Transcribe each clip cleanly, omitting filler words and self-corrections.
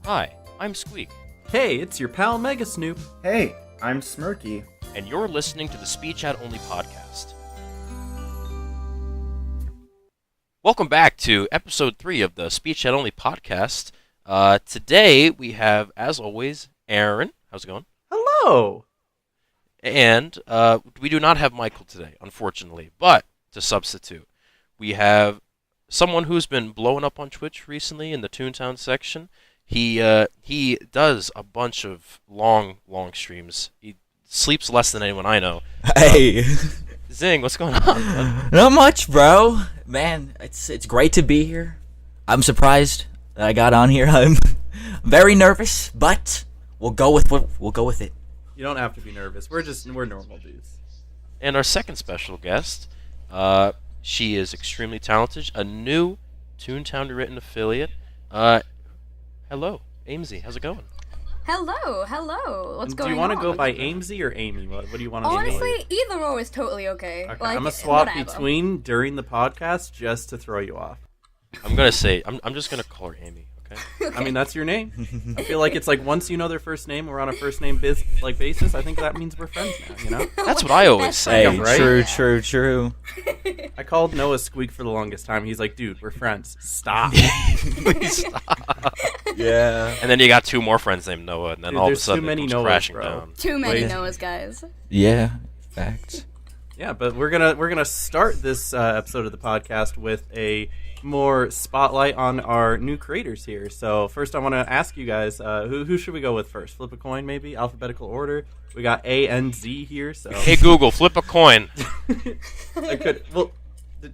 Hi, I'm Squeak, Hey, it's your pal Mega Snoop. Hey, I'm Smirky. and you're listening to the Speedchat Only podcast. Welcome back to episode 3 of the Speedchat Only podcast. Today we have, as always, Aaron. How's it going? Hello. And we do not have Michael today, unfortunately, but to substitute, we have someone who's been blowing up on Twitch recently in the Toontown section. He does a bunch of long streams. He sleeps less than anyone I know. Hey. Zing, what's going on? Not much, bro. Man, it's great to be here. I'm surprised that I got on here. I'm very nervous, but we'll go with it. You don't have to be nervous. We're normal dudes. And our second special guest, she is extremely talented, a new Toontown written affiliate. Hello, Aimsey. How's it going? Hello. What's going on? Do you want to go by Aimsey or Amy? What do you want to do? Honestly, either or is totally okay. Okay, Like, I'm gonna swap whatever. between during the podcast just to throw you off. I'm gonna say I'm just gonna call her Amy. Okay. I mean, that's your name. I feel like it's like once you know their first name, we're on a first name basis. I think that means we're friends now. You know. That's what I always Best say. Hey, right? true. I called Noah Squeak for the longest time. He's like, dude, we're friends. Stop. Please stop. Yeah. And then you got 2 more friends named Noah, and then Dude, all of a there's too sudden many it comes Noahs, crashing bro. down. Too many Wait. Noahs, guys. Yeah. Facts. Yeah, but we're gonna start this episode of the podcast with a more spotlight on our new creators here. So first, I want to ask you guys, who should we go with first? Flip a coin, maybe alphabetical order. We got A and Z here. So Hey Google, flip a coin. I could. Well,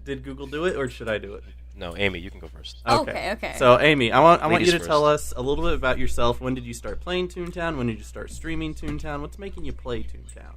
did Google do it or should I do it? No, Amy, you can go first. Okay. So Amy, I want Ladies you to first. tell us a little bit about yourself. When did you start playing Toontown? When did you start streaming Toontown? What's making you play Toontown?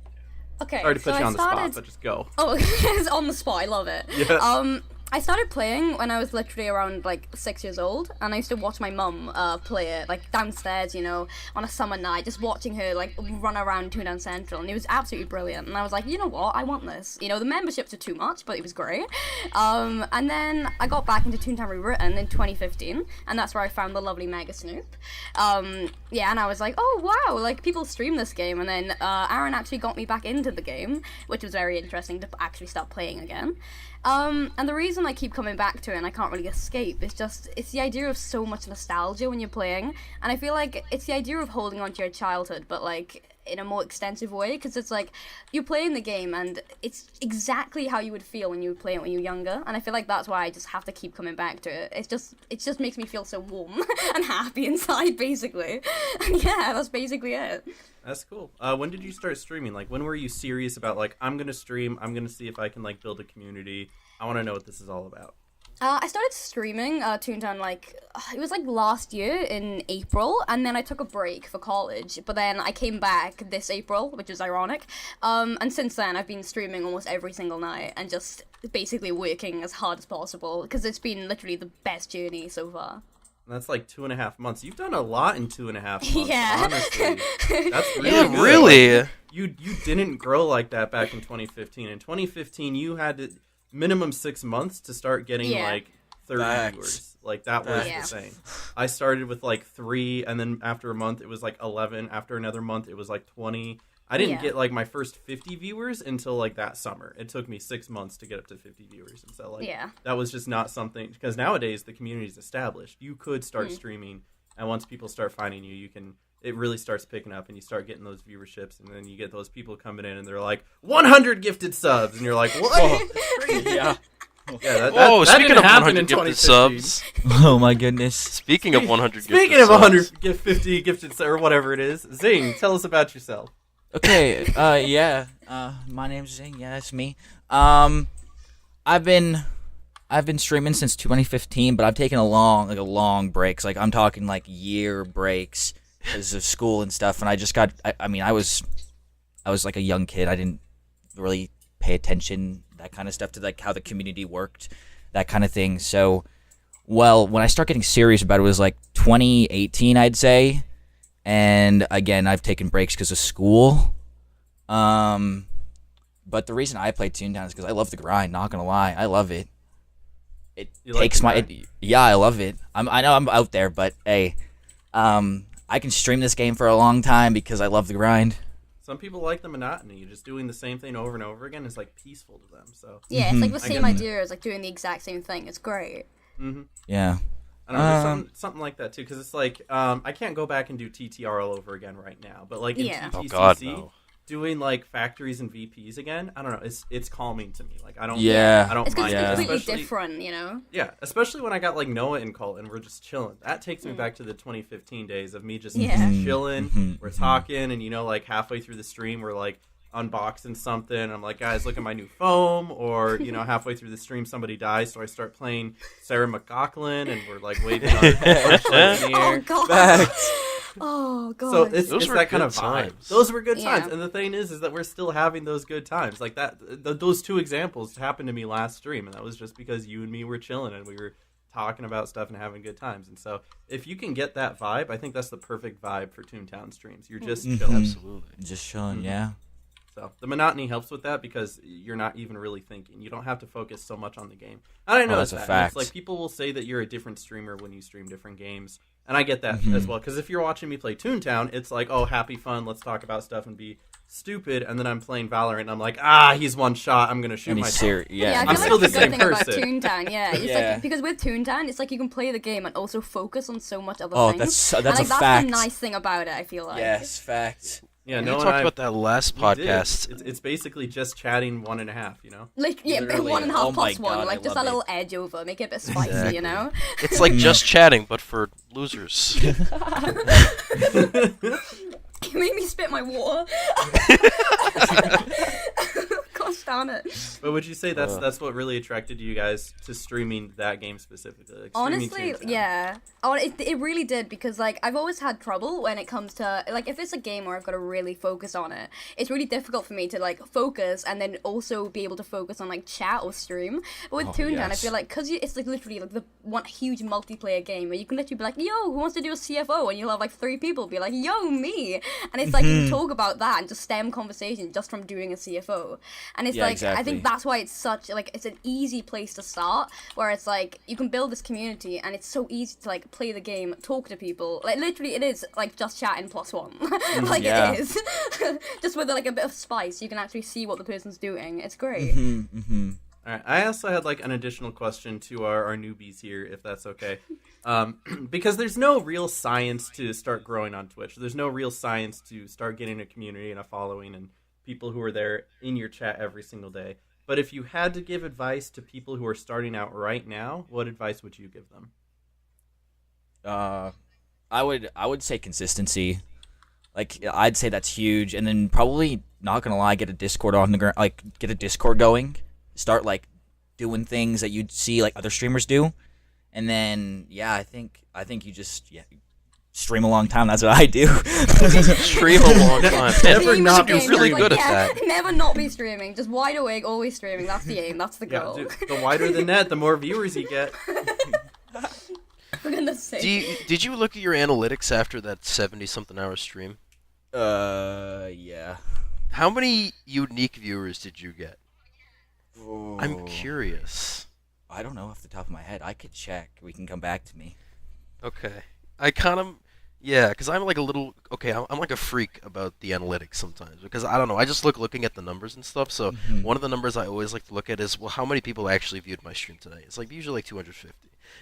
Okay. Sorry to put so you I on the started... spot, but just go. Oh, it's on the spot. I love it. Yeah. I started playing when I was literally around like 6 years old, and I used to watch my mum play it like downstairs, you know, on a summer night, just watching her like run around Toontown Central, and it was absolutely brilliant. And I was like, you know what, I want this. You know, the memberships are too much, but it was great. And then I got back into Toontown Rewritten in 2015, and that's where I found the lovely Mega Snoop. Yeah, and I was like, oh wow, like people stream this game, and then Aaron actually got me back into the game, which was very interesting to actually start playing again. And the reason I keep coming back to it and I can't really escape is just, it's the idea of so much nostalgia when you're playing, and I feel like it's the idea of holding on to your childhood, but like in a more extensive way, because it's like you're playing the game and it's exactly how you would feel when you would play it when you were younger, and I feel like that's why I just have to keep coming back to it. It just makes me feel so warm and happy inside, basically. And yeah, that's basically it. That's cool. When did you start streaming? Like, when were you serious about, like, I'm going to stream, I'm going to see if I can, like, build a community. I want to know what this is all about. I started streaming Toontown, like, it was, like, last year in April, and then I took a break for college, but then I came back this April, which is ironic, and since then I've been streaming almost every single night, and just basically working as hard as possible, because it's been literally the best journey so far. That's like 2.5 months. You've done a lot in 2.5 months, Yeah. honestly. That's really Yeah, good. really. Like, you didn't grow like that back in 2015. In 2015, you had to, minimum 6 months to start getting like 30 Facts. viewers. Like, that was Yeah. the thing. I started with like 3, and then after a month, it was like 11. After another month, it was like 20. I didn't get like my first 50 viewers until like that summer. It took me 6 months to get up to 50 viewers, and so like that was just not something, because nowadays the community is established. You could start streaming, and once people start finding you, it really starts picking up, and you start getting those viewerships, and then you get those people coming in, and they're like 100 gifted subs, and you're like, what? Yeah. Yeah, Oh, that speaking didn't of happen 100 in gifted 2015. subs. Oh my goodness. Speaking of 100 Speaking gifted of 100 subs, 50 gifted subs, or whatever it is, Zing, tell us about yourself. Okay. Yeah. My name's Zing. Yeah, that's me. I've been streaming since 2015, but I've taken a long breaks. Like, I'm talking like year breaks because of school and stuff. And I just got. I mean, I was like a young kid. I didn't really pay attention, that kind of stuff, to like how the community worked, that kind of thing. So, well, when I start getting serious about it was like 2018, I'd say. And again, I've taken breaks because of school. But the reason I play Toontown is because I love the grind. Not gonna lie, I love it. It You like takes the my grind? yeah, I love it. I know I'm out there, but hey, I can stream this game for a long time because I love the grind. Some people like the monotony. Just doing the same thing over and over again is like peaceful to them. So Yeah, it's like the I same get idea as like doing the exact same thing. It's great. Yeah. I don't know, there's something like that too, because it's like I can't go back and do TTR all over again right now, but like in Yeah. TTCC, Oh God, no. doing like factories and VPs again, I don't know, it's calming to me. Like I don't It's mind it, completely especially different, you know. yeah, especially when I got like Noah in cult and we're just chilling. That takes me back to the 2015 days of me just Yeah. chilling. We're talking, and like halfway through the stream, we're like unboxing something. I'm like, guys, look at my new foam. Or halfway through the stream, somebody dies, so I start playing Sarah McLachlan, and we're like waving on flashlights in the Oh air. god. Oh god. So it's Those were that kind of good vibe. times. Those were good Yeah. times, and the thing is that we're still having those good times. Like that, those two examples happened to me last stream, and that was just because you and me were chilling and we were talking about stuff and having good times. And so, if you can get that vibe, I think that's the perfect vibe for Toontown streams. You're just chilling. Absolutely. Just chilling, yeah. So the monotony helps with that because you're not even really thinking. You don't have to focus so much on the game. I don't know. that's a that. fact. It's like people will say that you're a different streamer when you stream different games, and I get that as well. Because if you're watching me play Toontown, it's like, oh, happy fun, let's talk about stuff and be stupid. And then I'm playing Valorant, and I'm like, he's one shot, I'm gonna shoot myself. Yeah, I I'm feel still like the the good same thing about person. Toontown, yeah, it's Yeah. like because with Toontown, it's like you can play the game and also focus on so much other Oh, things. that's and, a like, fact. That's the nice thing about it. I feel like. Yes, fact. Yeah, We no, talked about that last we did. podcast. It's basically just chatting 1.5. Like Literally. 1.5 Oh my plus one, God, like I just love a it. little edge over, make it a bit spicy, Exactly. you know. It's like just chatting, but for losers. You made me spit my water. Gosh darn it. But would you say that's what really attracted you guys to streaming that game specifically? Like, streaming Honestly, Toontown? yeah. Oh, it really did because like I've always had trouble when it comes to like if it's a game where I've got to really focus on it. It's really difficult for me to like focus and then also be able to focus on like chat or stream. But with Toontown, I yes. feel like because it's like literally like the one huge multiplayer game where you can literally be like, yo, who wants to do a CFO? And you'll have like 3 people be like, yo, me. And it's like you can talk about that and just stem conversation just from doing a CFO. And it's Yeah, like I exactly. think that's why it's such like it's an easy place to start where it's like you can build this community and it's so easy to like play the game, talk to people. Like literally it is like just chatting plus one. Like Yeah. it is. Just with like a bit of spice, you can actually see what the person's doing. It's great. All right. I also had like an additional question to our newbies here, if that's okay, because there's no real science to start growing on Twitch. There's no real science to start getting a community and a following and people who are there in your chat every single day. But if you had to give advice to people who are starting out right now, what advice would you give them? I would say consistency. Like I'd say that's huge, and then probably not gonna lie, get a Discord on the ground, like get a Discord going, start like doing things that you'd see like other streamers do, and then I think you just stream a long time. That's what I do. Stream a long time. Never Stream not the be game, really just, good like, at that. Never not be streaming. Just wide awake, always streaming. That's the aim. That's the Yeah, goal. dude, the wider the net, the more viewers you get. For goodness sake. Did you look at your analytics after that 70-something hour stream? Yeah. How many unique viewers did you get? Ooh. I'm curious. I don't know off the top of my head. I could check. We can come back to me. Okay. I kind of, because I'm like a little, I'm like a freak about the analytics sometimes because I don't know, I just looking at the numbers and stuff. So one of the numbers I always like to look at is, well, how many people actually viewed my stream today? It's like usually like 250.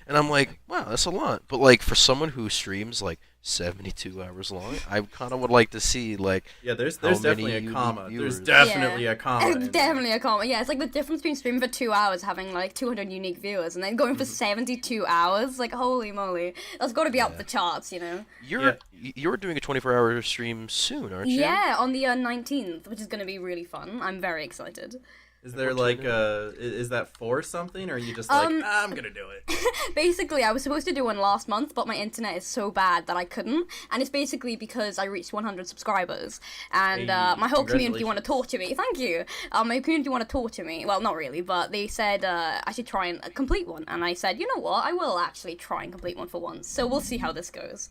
And I'm like, wow, that's a lot. But like for someone who streams like 72 hours long, I kind of would like to see like Yeah, there's how definitely many a comma. unique There's viewers. definitely a comma. in It's there. definitely a comment. Yeah, it's like the difference between streaming for 2 hours, having like 200 unique viewers, and then going for 72 hours. Like, holy moly, that's got to be up the charts, you know? You're doing a 24-hour stream soon, aren't you? Yeah, on the 19th, which is going to be really fun. I'm very excited. Is there like is that for something, or are you just like I'm gonna do it? Basically, I was supposed to do one last month, but my internet is so bad that I couldn't. And it's basically because I reached 100 subscribers, and Hey, my whole community want to congratulations. torture me. Thank you. My community want to torture me. Well, not really, but they said I should try and complete one, and I said, you know what, I will actually try and complete one for once. So we'll see how this goes.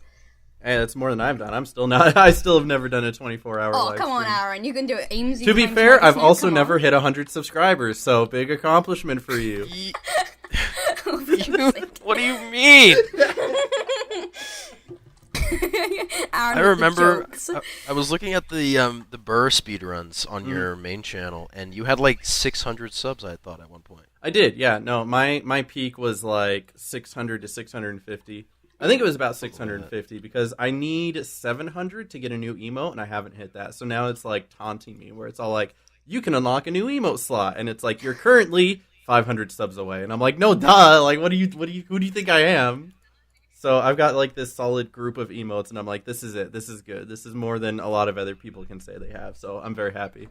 Hey, that's more than I've done. I'm still not. I still have never done a 24-hour. Oh, live come on, stream. Aaron, you can do it. Aimsey. To be times fair, I've Marcus, also come never on. hit 100 subscribers, so big accomplishment for you. What do you mean? I remember I was looking at the Burr speedruns on your main channel, and you had like 600 subs, I thought, at one point. I did, yeah. No, my peak was like 600 to 650. I think it was about 650 because I need 700 to get a new emote, and I haven't hit that. So now it's like taunting me, where it's all like, you can unlock a new emote slot, and it's like, you're currently 500 subs away, and I'm like, no, duh. Like, who do you think I am? So I've got like this solid group of emotes, and I'm like, this is it. This is good. This is more than a lot of other people can say they have. So I'm very happy.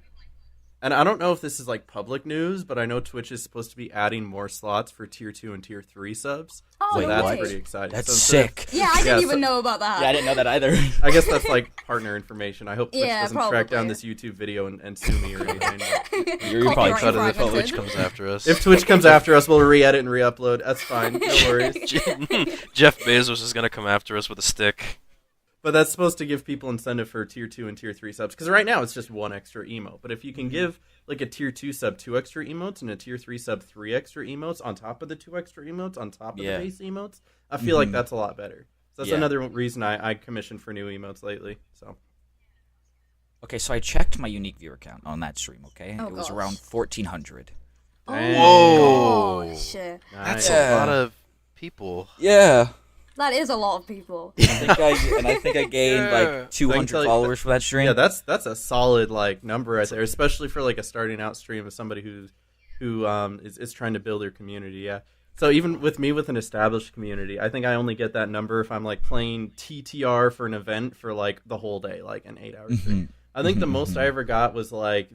And I don't know if this is like public news, but I know Twitch is supposed to be adding more slots for tier 2 and tier 3 subs. Oh, so no that's way. pretty exciting. That's so sick. Yeah, I didn't even know about that. Yeah, I didn't know that either. I guess that's like partner information. I hope Twitch Yeah, doesn't track down probably. this YouTube video and sue me or anything. You're probably Copyright Cut it if infringement. Twitch comes after us. If Twitch comes after us, we'll re-edit and re-upload. That's fine. No worries. Jeff Bezos is gonna come after us with a stick. But that's supposed to give people incentive for tier 2 and tier 3 subs. Because right now it's just one extra emote. But if you can give like a tier 2 sub 2 extra emotes and a tier 3 sub 3 extra emotes on top of the 2 extra emotes on top of the base emotes, I feel like that's a lot better. So that's another reason I commissioned for new emotes lately. So Okay, so I checked my unique viewer count on that stream, okay? Oh, it was gosh. around 1,400. Whoa. Shit. That's nice. a lot of people. Yeah. That is a lot of people. I think I gained Yeah. like 200 tell you followers for that stream. yeah, that's a solid like number right there, especially for like a starting out stream of somebody who is trying to build their community. Yeah. So even with me with an established community, I think I only get that number if I'm like playing TTR for an event for like the whole day, like an 8-hour stream. I think the most I ever got was like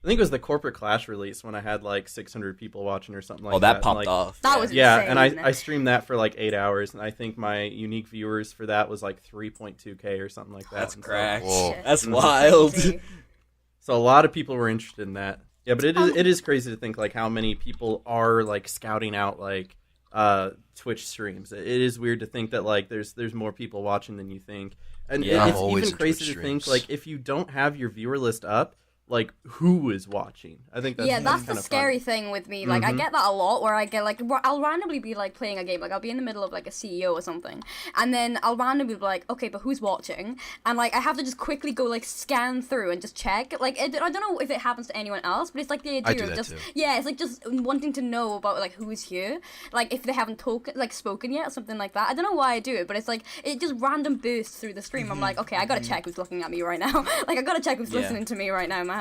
I think it was the Corporate Clash release when I had like 600 people watching or something like that. That popped like, off. That was Yeah, insane. and I streamed that for like 8 hours, and I think my unique viewers for that was like 3.2K or something like that. That's And cracked. Whoa. That's wild. Crazy. So a lot of people were interested in that. Yeah, but it is crazy to think like how many people are like scouting out like Twitch streams. It is weird to think that like there's more people watching than you think. And Yeah. I'm it's always even in crazy Twitch to think streams. like if you don't have your viewer list up, like who is watching? I think that's That's the kinda scary funny. thing with me. Like, I get that a lot where I get, like, I'll randomly be, like, playing a game. Like, I'll be in the middle of, like, a CEO or something. And then I'll randomly be like, okay, but who's watching? And, like, I have to just quickly go, like, scan through and just check. Like, I don't know if it happens to anyone else, but it's, like, the idea do of that just... too. Yeah, it's, like, just wanting to know about, like, who's here. Like, if they haven't spoken yet or something like that. I don't know why I do it, but it's, like, it just random bursts through the stream. I'm like, okay, I gotta check who's looking at me right now. Like, I gotta check who's listening to me right now, man.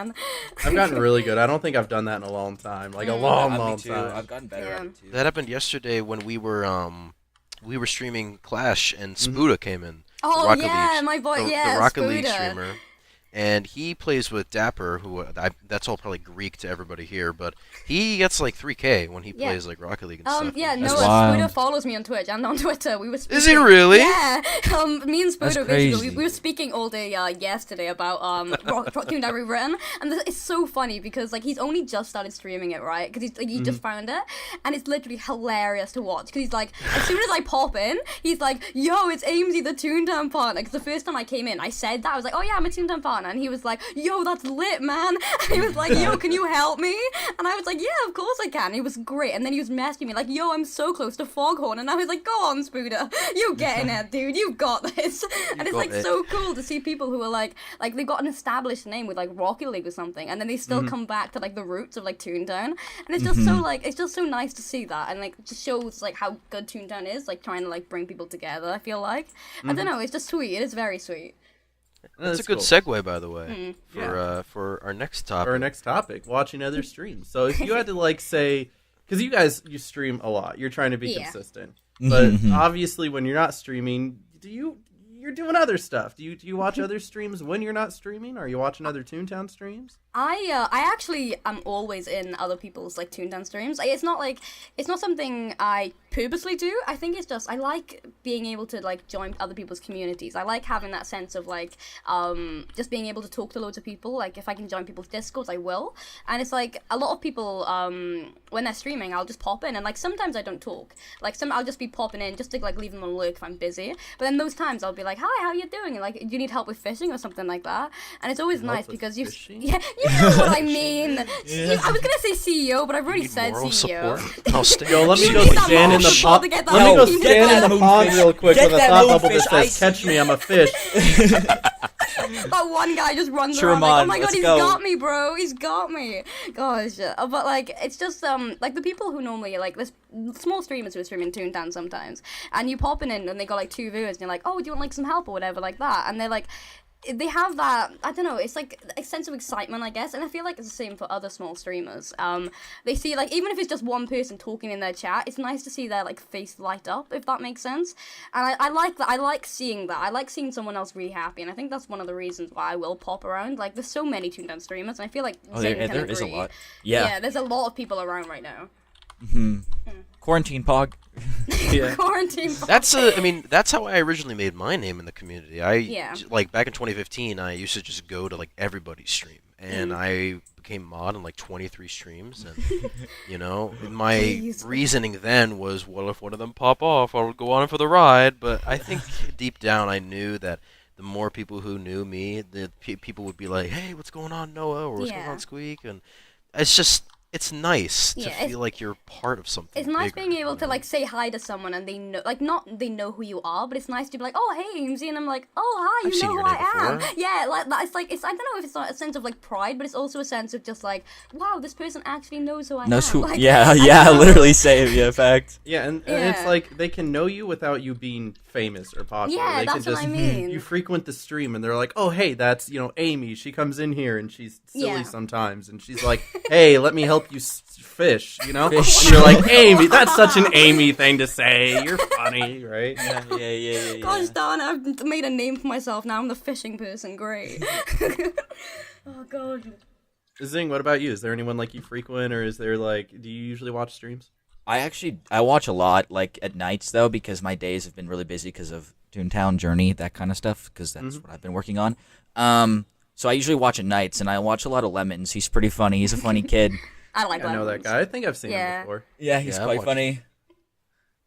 I've gotten really good. I don't think I've done that in a long time. Like a long Me too. time. I've gotten better at it too. That happened yesterday when we were streaming Clash and Spuda came in. Oh, the Rocket yeah, League, my boy, the yeah, Rocket League Spuda. streamer. And he plays with Dapper, who that's all probably Greek to everybody here, but he gets like 3K when he Yeah. plays like Rocket League and stuff. Yeah, That's Noah wild. Spuda follows me on Twitch and on Twitter. We were speaking, Is he really? Yeah. Me and That's Spuda basically crazy. we were speaking all day yesterday about Toontown Rewritten, and it's so funny because like he's only just started streaming it, right? Because he just found it, and it's literally hilarious to watch. Because he's like, as soon as I pop in, he's like, "Yo, it's Aimsey, the Toontown partner." Because the first time I came in, I said that I was like, "Oh yeah, I'm a Toontown partner," and he was like, "Yo, that's lit, man." And he was like, "Yo, can you help me?" And I was like, "Yeah, of course I can." He was great, and then he was messaging me like, "Yo, I'm so close to Foghorn," and I was like, "Go on, Spuda, you get in it, dude. You've got this." And it's got like it. so cool to see people who are like they've got an established name with like Rocket League or something, and then they still come back to like the roots of like Toontown, and it's just so like it's just so nice to see that, and like it just shows like how good Toontown is, like trying to like bring people together. I feel like I don't know, it's just sweet. It is very sweet. That's a good cool. segue, by the way, Yeah. for our next For topic. our next topic, watching other streams. So if you had to like say, because you stream a lot, you're trying to be Yeah. consistent, but obviously when you're not streaming, you're doing other stuff. Do you watch other streams when you're not streaming? Are you watching other Toontown streams? I actually am always in other people's like Toontown streams. It's not something I purposely do. I think it's just I like being able to like join other people's communities. I like having that sense of like just being able to talk to loads of people. Like if I can join people's discords, I will. And it's like a lot of people when they're streaming, I'll just pop in, and like sometimes I don't talk. Like I'll just be popping in just to like leave them on lurk if I'm busy. But then those times I'll be like, "Hi, how you doing? Like, do you need help with fishing or something like that?" And it's always Help nice with because you fishing? yeah know what I mean. I was gonna say CEO, but I've already said moral CEO. support? I'll stay. Yo, let me You go need that stand in the motion pond. to get that Let me go motion. stand in the Get pond that real quick Get with a that thought bubble moonfish that says, ice. "Catch me, I'm a fish." That one guy just runs Cheer around him like, on, oh my god, let's he's go. got me, bro, he's got me. Gosh, but like, it's just like the people who normally like this small streamers who are streaming Toontown sometimes, and you popping in and they got like 2 viewers, and you're like, oh, do you want like some help or whatever like that, and they're like. They have that, I don't know, it's like a sense of excitement, I guess, and I feel like it's the same for other small streamers. They see, like, even if it's just one person talking in their chat, it's nice to see their, like, face light up, if that makes sense. And I like that, I like seeing that, I like seeing someone else really happy, and I think that's one of the reasons why I will pop around. Like, there's so many Toontown streamers, and I feel like Zing can there is a agree. lot. Yeah. There's a lot of people around right now. Quarantine pog. Yeah. Quarantine. That's how I originally made my name in the community. Yeah. Like back in 2015, I used to just go to like everybody's stream, and I became mod on like 23 streams, and you know, my Jeez. reasoning then was, well, if one of them pop off, I'll go on for the ride. But I think deep down, I knew that the more people who knew me, the people would be like, "Hey, what's going on, Noah?" or "What's going Yeah. on, Squeak?" And it's just. It's nice to Yeah, it's- feel like you're part of something. It's nice bigger, being able you to know? like say hi to someone and they know, like not they know who you are, but it's nice to be like, oh hey Aimsey, and I'm like, oh hi, I've you seen know your who name I am. before. Yeah, like that. It's like I don't know if it's not a sense of like pride, but it's also a sense of just like, wow, this person actually knows who I Knows am. who? Like, Yeah, I yeah, don't know. literally save. Yeah, fact. Yeah, and it's Yeah. like they can know you without you being famous or popular. Yeah, they that's can what just I mean. you frequent the stream and they're like, "Oh, hey, that's, Amy. She comes in here and she's silly Yeah. sometimes and she's like, "Hey, let me help you fish," Fish. And you're like, "Amy, that's such an Amy thing to say. You're funny, right?" Yeah. Gosh darn, I've made a name for myself now. I'm the fishing person. Great. Oh god. Zing, what about you? Is there anyone like you frequent, or is there like, do you usually watch streams? I watch a lot, like at nights though, because my days have been really busy because of Toontown Journey, that kind of stuff, because that's what I've been working on. So I usually watch at nights, and I watch a lot of Lemons. He's pretty funny. He's a funny kid. I like I know that lemons. guy. I think I've seen Yeah. him before. Yeah, he's Yeah, I quite watch funny.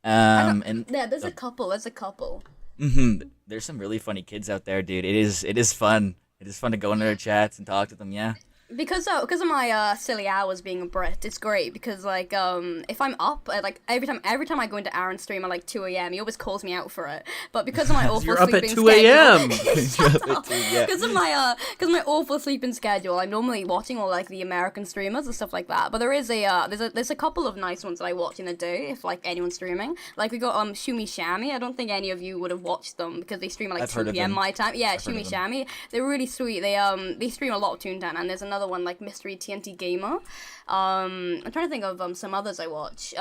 And Yeah, there's a couple. there's some really funny kids out there, dude. It is fun. It is fun to go into their chats and talk to them. Yeah. Because of my silly hours being a Brit, it's great because like if I'm up like every time I go into Aaron's stream at like 2 a.m. he always calls me out for it. But because of my awful You're up at sleeping 2 a.m. schedule, Yeah. because of my awful sleeping schedule, I'm normally watching all like the American streamers and stuff like that. But there is there's a couple of nice ones that I watch in a day if like anyone's streaming. Like we got Shumi Shami. I don't think any of you would have watched them because they stream at like I've heard 2 of p.m. them. my time. Yeah, I've heard Shumi of them. Shami. They're really sweet. They stream a lot of Toontown, and there's another one like Mystery TNT Gamer. I'm trying to think of some others I watch.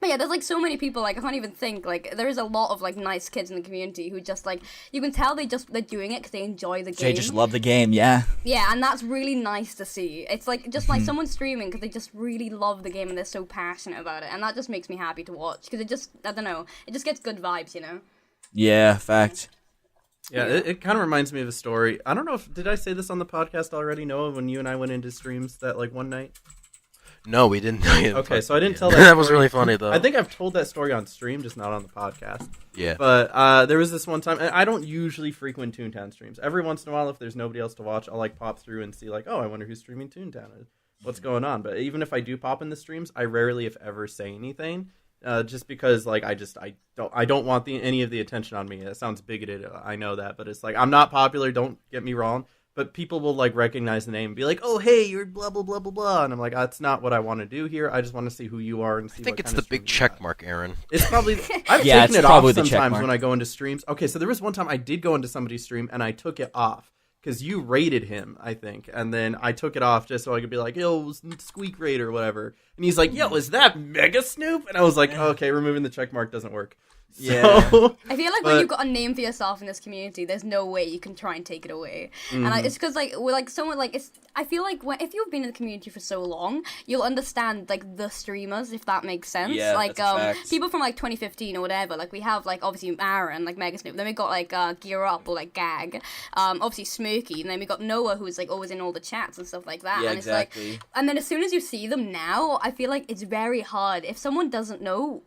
But yeah, there's like so many people, like I can't even think. Like there is a lot of like nice kids in the community who just like you can tell they're doing it because they enjoy the game. They just love the game. Yeah. Yeah, and that's really nice to see. It's like just like Mm-hmm. someone streaming because they just really love the game and they're so passionate about it, and that just makes me happy to watch because it just I don't know, it just gets good vibes, you know. Yeah. Fact. Yeah, it kind of reminds me of a story. I don't know did I say this on the podcast already, Noah, when you and I went into streams that like one night? No, we didn't. Okay, so I didn't tell that That was story. really funny though. I think I've told that story on stream, just not on the podcast. Yeah. But there was this one time, and I don't usually frequent Toontown streams. Every once in a while, if there's nobody else to watch, I'll like pop through and see like, oh, I wonder who's streaming Toontown. What's going on? But even if I do pop in the streams, I rarely, if ever, say anything. Just because like I don't want any of the attention on me. It sounds bigoted, I know that, but it's like I'm not popular. Don't get me wrong, but people will like recognize the name and be like, "Oh, hey, you're blah blah blah blah blah," and I'm like, "That's not what I want to do here. I just want to see who you are and see." I think what it's kind the of big stream you check got." mark, Aaron. It's probably I've Yeah, taken it's it probably off the check sometimes mark. when I go into streams. Okay, so there was one time I did go into somebody's stream and I took it off. Because you rated him, I think, and then I took it off just so I could be like, "Yo, Squeak Raid or whatever," and he's like, "Yo, is that Mega Snoop?" And I was like, "Okay, removing the check mark doesn't work." Yeah. So, I feel like But- when you've got a name for yourself in this community, there's no way you can try and take it away. And it's because like we're like someone like it's. I feel like if you've been in the community for so long, you'll understand like the streamers, if that makes sense. Yeah, like that's a fact. people from like 2015 or whatever. Like we have like obviously Aaron, like Mega Snoop. Then we got like Gear Up or like Gag. Obviously Smokey, and then we got Noah, who's like always in all the chats and stuff like that. Yeah, and it's exactly. like, and then as soon as you see them now, I feel like it's very hard if someone doesn't know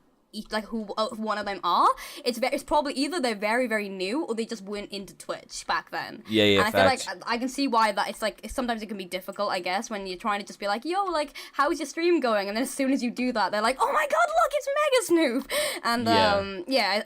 who one of them are, it's probably either they're very, very new or they just went into Twitch back then. Yeah, And I facts. feel like I can see why that. It's like sometimes it can be difficult, I guess, when you're trying to just be like, yo, like, how's your stream going? And then as soon as you do that, they're like, oh my god, look, it's Mega Snoop. And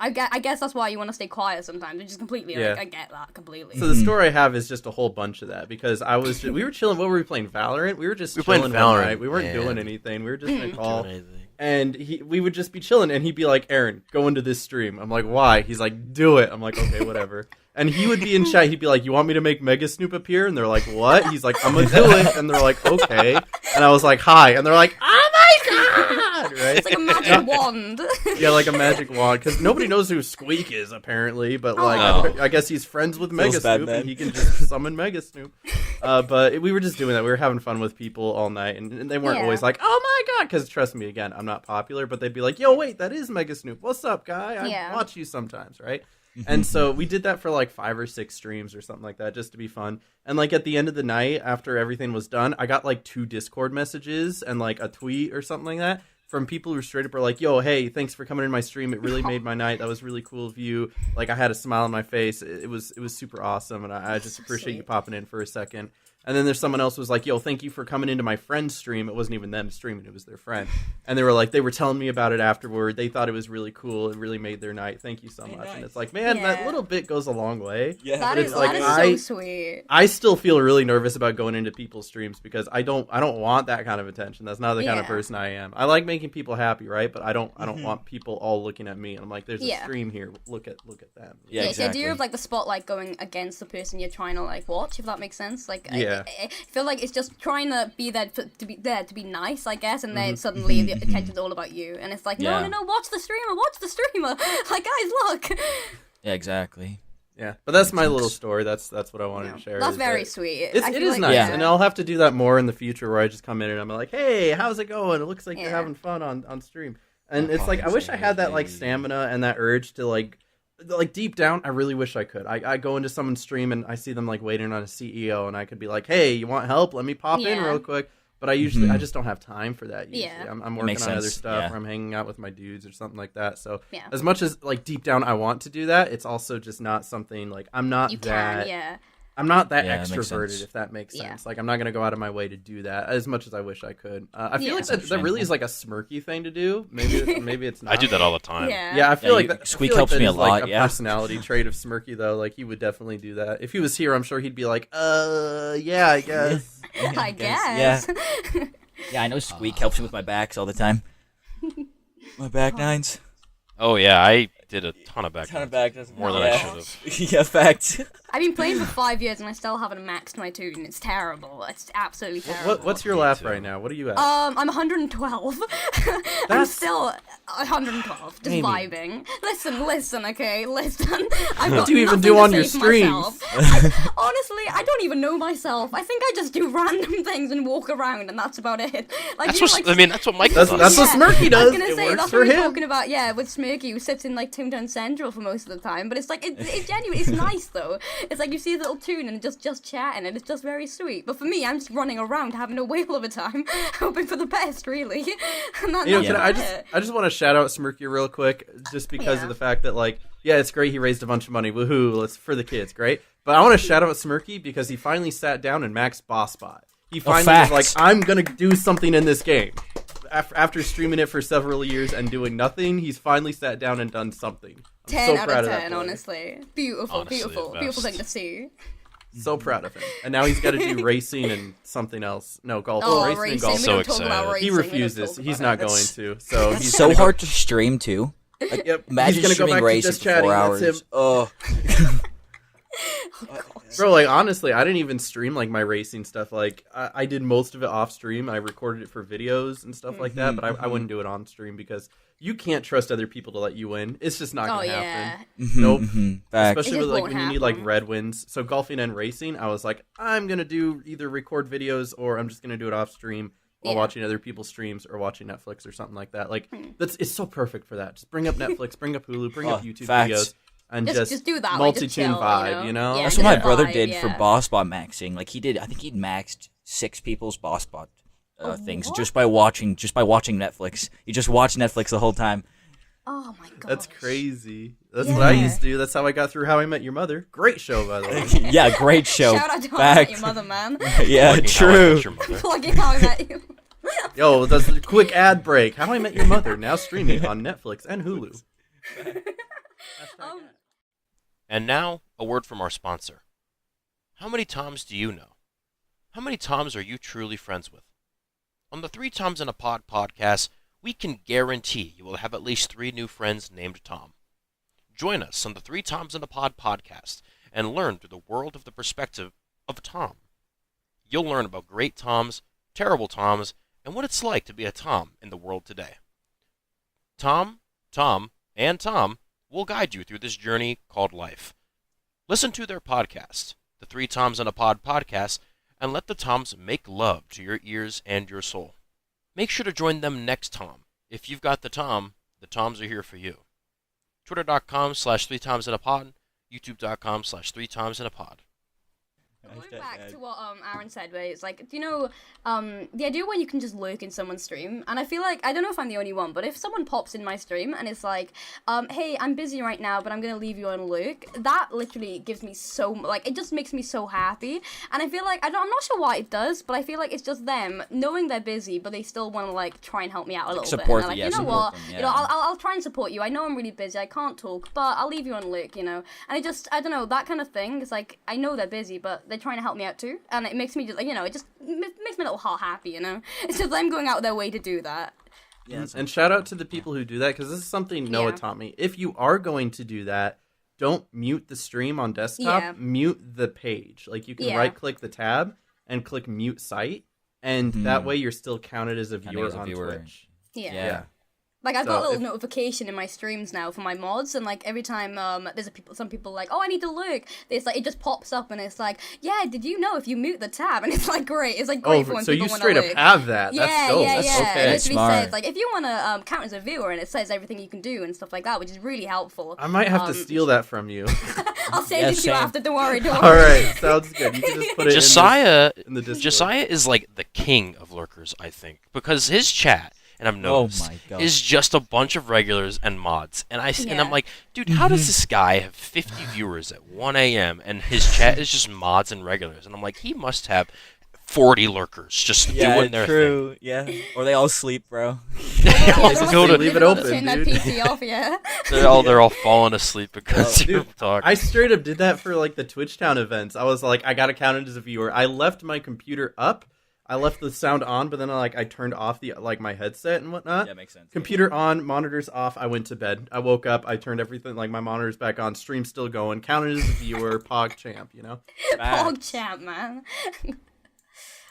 I guess that's why you want to stay quiet sometimes, which is completely like, I get that completely. So the story I have is just a whole bunch of that because we were chilling. What were we playing? Valorant. We were just chilling playing one Valorant. night. We weren't doing anything. We were just in a call. Doing anything. And we would just be chilling, and he'd be like, Aaron, go into this stream. I'm like, why? He's like, do it. I'm like, okay, whatever. And he would be in chat. He'd be like, you want me to make Mega Snoop appear? And they're like, what? He's like, I'm going to do it. And they're like, okay. And I was like, hi. And they're like, oh my god! Right? It's like a magic wand. Yeah, like a magic wand. Because nobody knows who Squeak is, apparently. But, like, No. I guess he's friends with Mega Feels bad, Snoop, man. and he can just summon Mega Snoop. But we were just doing that. We were having fun with people all night. And they weren't always like, oh my god! Because trust me, again, I'm not popular. But they'd be like, yo, wait, that is Mega Snoop. What's up, guy? I watch you sometimes, right? And so we did that for like 5 or 6 streams or something like that just to be fun. And like at the end of the night, after everything was done, I got like 2 Discord messages and like a tweet or something like that from people who straight up were like, yo, hey, thanks for coming in my stream. It really made my night. That was really cool of you. Like I had a smile on my face. It was super awesome. And I just appreciate you popping in for a second. And then there's someone else who was like, yo, thank you for coming into my friend's stream. It wasn't even them streaming. It was their friend. And they were like, they were telling me about it afterward. They thought it was really cool. It really made their night. Thank you so much. nice. And it's like, man, that little bit goes a long way. Yeah. That But is it's like, so sweet. I still feel really nervous about going into people's streams because I don't want that kind of attention. That's not the kind of person I am. I like making people happy, right? But I don't want people all looking at me. And I'm like, there's a stream here. Look at them. Yeah, It's the exactly. idea of like the spotlight going against the person you're trying to like watch, if that makes sense. Like, Yeah. I feel like it's just trying to be there to be nice, I guess, and then suddenly the attention's all about you, and it's like, no, watch the streamer. Like, guys, look. Yeah, exactly. Yeah, but that's my little story. That's what I wanted to share. That's is very that sweet. It is nice, Yeah. and I'll have to do that more in the future, where I just come in and I'm like, "Hey, how's it going? It looks like you're having fun on stream." And it's like I wish I had that like stamina and that urge to like deep down, I really wish I could. I go into someone's stream and I see them like waiting on a CEO, and I could be like, "Hey, you want help? Let me pop in real quick." But I just don't have time for that. Usually, I'm working on other stuff, or I'm hanging out with my dudes or something like that. So as much as like deep down I want to do that, it's also just not something like I'm not I'm not that Yeah, that makes extroverted, sense. if that makes sense. Yeah. Like I'm not gonna go out of my way to do that as much as I wish I could. I feel like That's that really is like a smirky thing to do. Maybe it's not. I do that all the time. Yeah, I feel like that. Squeak I feel helps like me that a is, like, lot, a yeah. personality trait of Smirky though. Like he would definitely do that. If he was here, I'm sure he'd be like, yeah, I guess. I guess. Yeah, I know Squeak helps me with my backs all the time. My back nines. Oh yeah, I did a ton of back. More than I Yeah. should have. Yeah, facts. I've been playing for 5 years and I still haven't maxed my toon. It's terrible. It's absolutely terrible. What's your laugh right now? What are you at? I'm 112. I'm That's- still 112, just Amy. vibing. Listen, okay, listen. I've What got do you even nothing do to on say your for streams? myself. Honestly, I don't even know myself. I think I just do random things and walk around, and that's about it. Like, That's you know, what like, I mean. That's what Mike That's does. what Smirky I does. was gonna It say works that's for what we're him. talking about. Yeah, with Smirky, who sits in like Toontown Central for most of the time. But it's like it's genuine. It's nice though. It's like you see a little toon and just chatting, and it's just very sweet. But for me, I'm just running around having a whale of a time, hoping for the best, really. And You know, that's I about it. just want to shout out Smirky real quick, just because of the fact that like, yeah, it's great he raised a bunch of money, woohoo, let's for the kids, great. But I want to shout out Smirky because he finally sat down and maxed Boss Bot. He finally was like, facts. I'm gonna do something in this game. After streaming it for several years and doing nothing, he's finally sat down and done something. I'm 10 so out proud of of that 10, boy. honestly. Beautiful, Honestly, beautiful, the beautiful best. thing to see. So proud of him. And now he's got to do racing and something else. No, golf. Oh, racing racing. and golf. We So don't talk about excited. racing. He we don't refuses. talk He's about not it. going to. So he's So gonna hard to stream too. Yep. Imagine he's gonna go streaming back to racing just for chatting. 4 That's hours. him. Oh, Bro, like honestly, I didn't even stream like my racing stuff. Like I did most of it off stream. I recorded it for videos and stuff like that. But I wouldn't do it on stream because you can't trust other people to let you win. It's just not Oh, gonna yeah. happen. Mm-hmm, Nope. Facts. Especially It with just like won't when you need like happen. red wins. So golfing and racing, I was like, I'm gonna do either record videos or I'm just gonna do it off stream while Yeah. watching other people's streams or watching Netflix or something like that. Like it's so perfect for that. Just bring up Netflix, bring up Hulu, bring up YouTube facts. videos, and Just do that, like, multi-tune just chill, vibe. You know? Yeah, That's just what my a brother vibe, did for yeah. boss bot maxing. Like he did, I think he'd maxed 6 people's boss bot things what? just by watching Netflix. He just watched Netflix the whole time. Oh my god. That's crazy. That's Yeah. what I used to do. That's how I got through How I Met Your Mother. Great show, by the way. Yeah, great show. Shout out to How I Met Fact. Your Mother, man. Yeah, Plugging How I true. Met Your Mother. Plugging How I Met You. Yo, that's a quick ad break. How I Met Your Mother, now streaming on Netflix and Hulu. And now, a word from our sponsor. How many Toms do you know? How many Toms are you truly friends with? On the 3 Toms in a Pod podcast, we can guarantee you will have at least 3 new friends named Tom. Join us on the 3 Toms in a Pod podcast and learn through the world of the perspective of a Tom. You'll learn about great Toms, terrible Toms, and what it's like to be a Tom in the world today. Tom, and Tom will guide you through this journey called life. Listen to their podcast, the 3 Toms in a Pod podcast, and let the Toms make love to your ears and your soul. Make sure to join them next Tom. If you've got the Toms are here for you. Twitter.com/3tomsinapod, YouTube.com/3tomsinapod. Going back to what Aaron said, where it's like, do you know, the idea where you can just lurk in someone's stream, and I feel like, I don't know if I'm the only one, but if someone pops in my stream and it's like, hey, I'm busy right now, but I'm gonna leave you on lurk, that literally gives me so, like, it just makes me so happy, and I feel like, I'm not sure why it does, but I feel like it's just them knowing they're busy, but they still want to, like, try and help me out a little support bit. And them, they're like, yeah, you know support what, them, you know, yeah. I'll try and support you, I know I'm really busy, I can't talk, but I'll leave you on lurk, you know, and it just, I don't know, that kind of thing, it's like, I know they're busy, but they're trying to help me out too. And it makes me just, like, you know, it just makes my little heart happy, you know? It's just them going out of their way to do that. Yeah, And shout out to the people who do that, because this is something Noah Yeah. taught me. If you are going to do that, don't mute the stream on desktop, Yeah. mute the page. Like, you can Yeah. right-click the tab and click mute site, and that way you're still counted as a viewer as a on viewer. Twitch. Yeah. Yeah. Like, I've So got a little if- notification in my streams now for my mods, and, like, every time there's some people like, oh, I need to lurk, it's like, it just pops up, and it's like, yeah, did you know if you mute the tab? And it's, like, great. It's, like, great for Oh, when so people you want straight to up lurk. have that. Yeah, That's dope. yeah, That's yeah. okay. It literally Smart. says, like, if you want to count as a viewer, and it says everything you can do and stuff like that, which is really helpful. I might have to steal that from you. I'll send Yeah, it to you same. after, don't worry, don't All worry. right, sounds good. You can just put it Josiah, in the Discord. Josiah is like the king of lurkers, I think, because his chat, and I've noticed, my God. is just a bunch of regulars and mods. And and Yeah. I'm like, dude, how does this guy have 50 viewers at 1 a.m. and his chat is just mods and regulars? And I'm like, he must have 40 lurkers just doing their true. Yeah, or they all sleep, bro. thing. All Don't go to- leave it open, turn that dude. PC off, yeah. they're all falling asleep because you're Dude, talking. I straight up did that for like the Twitchtown events. I was like, I gotta count it as a viewer. I left my computer up. I left the sound on, but then I turned off the my headset and whatnot. Yeah, makes sense. Computer on, monitors off. I went to bed. I woke up. I turned everything my monitors back on. Stream still going. Counted as a viewer. Pog champ. You know. Pog champ, man.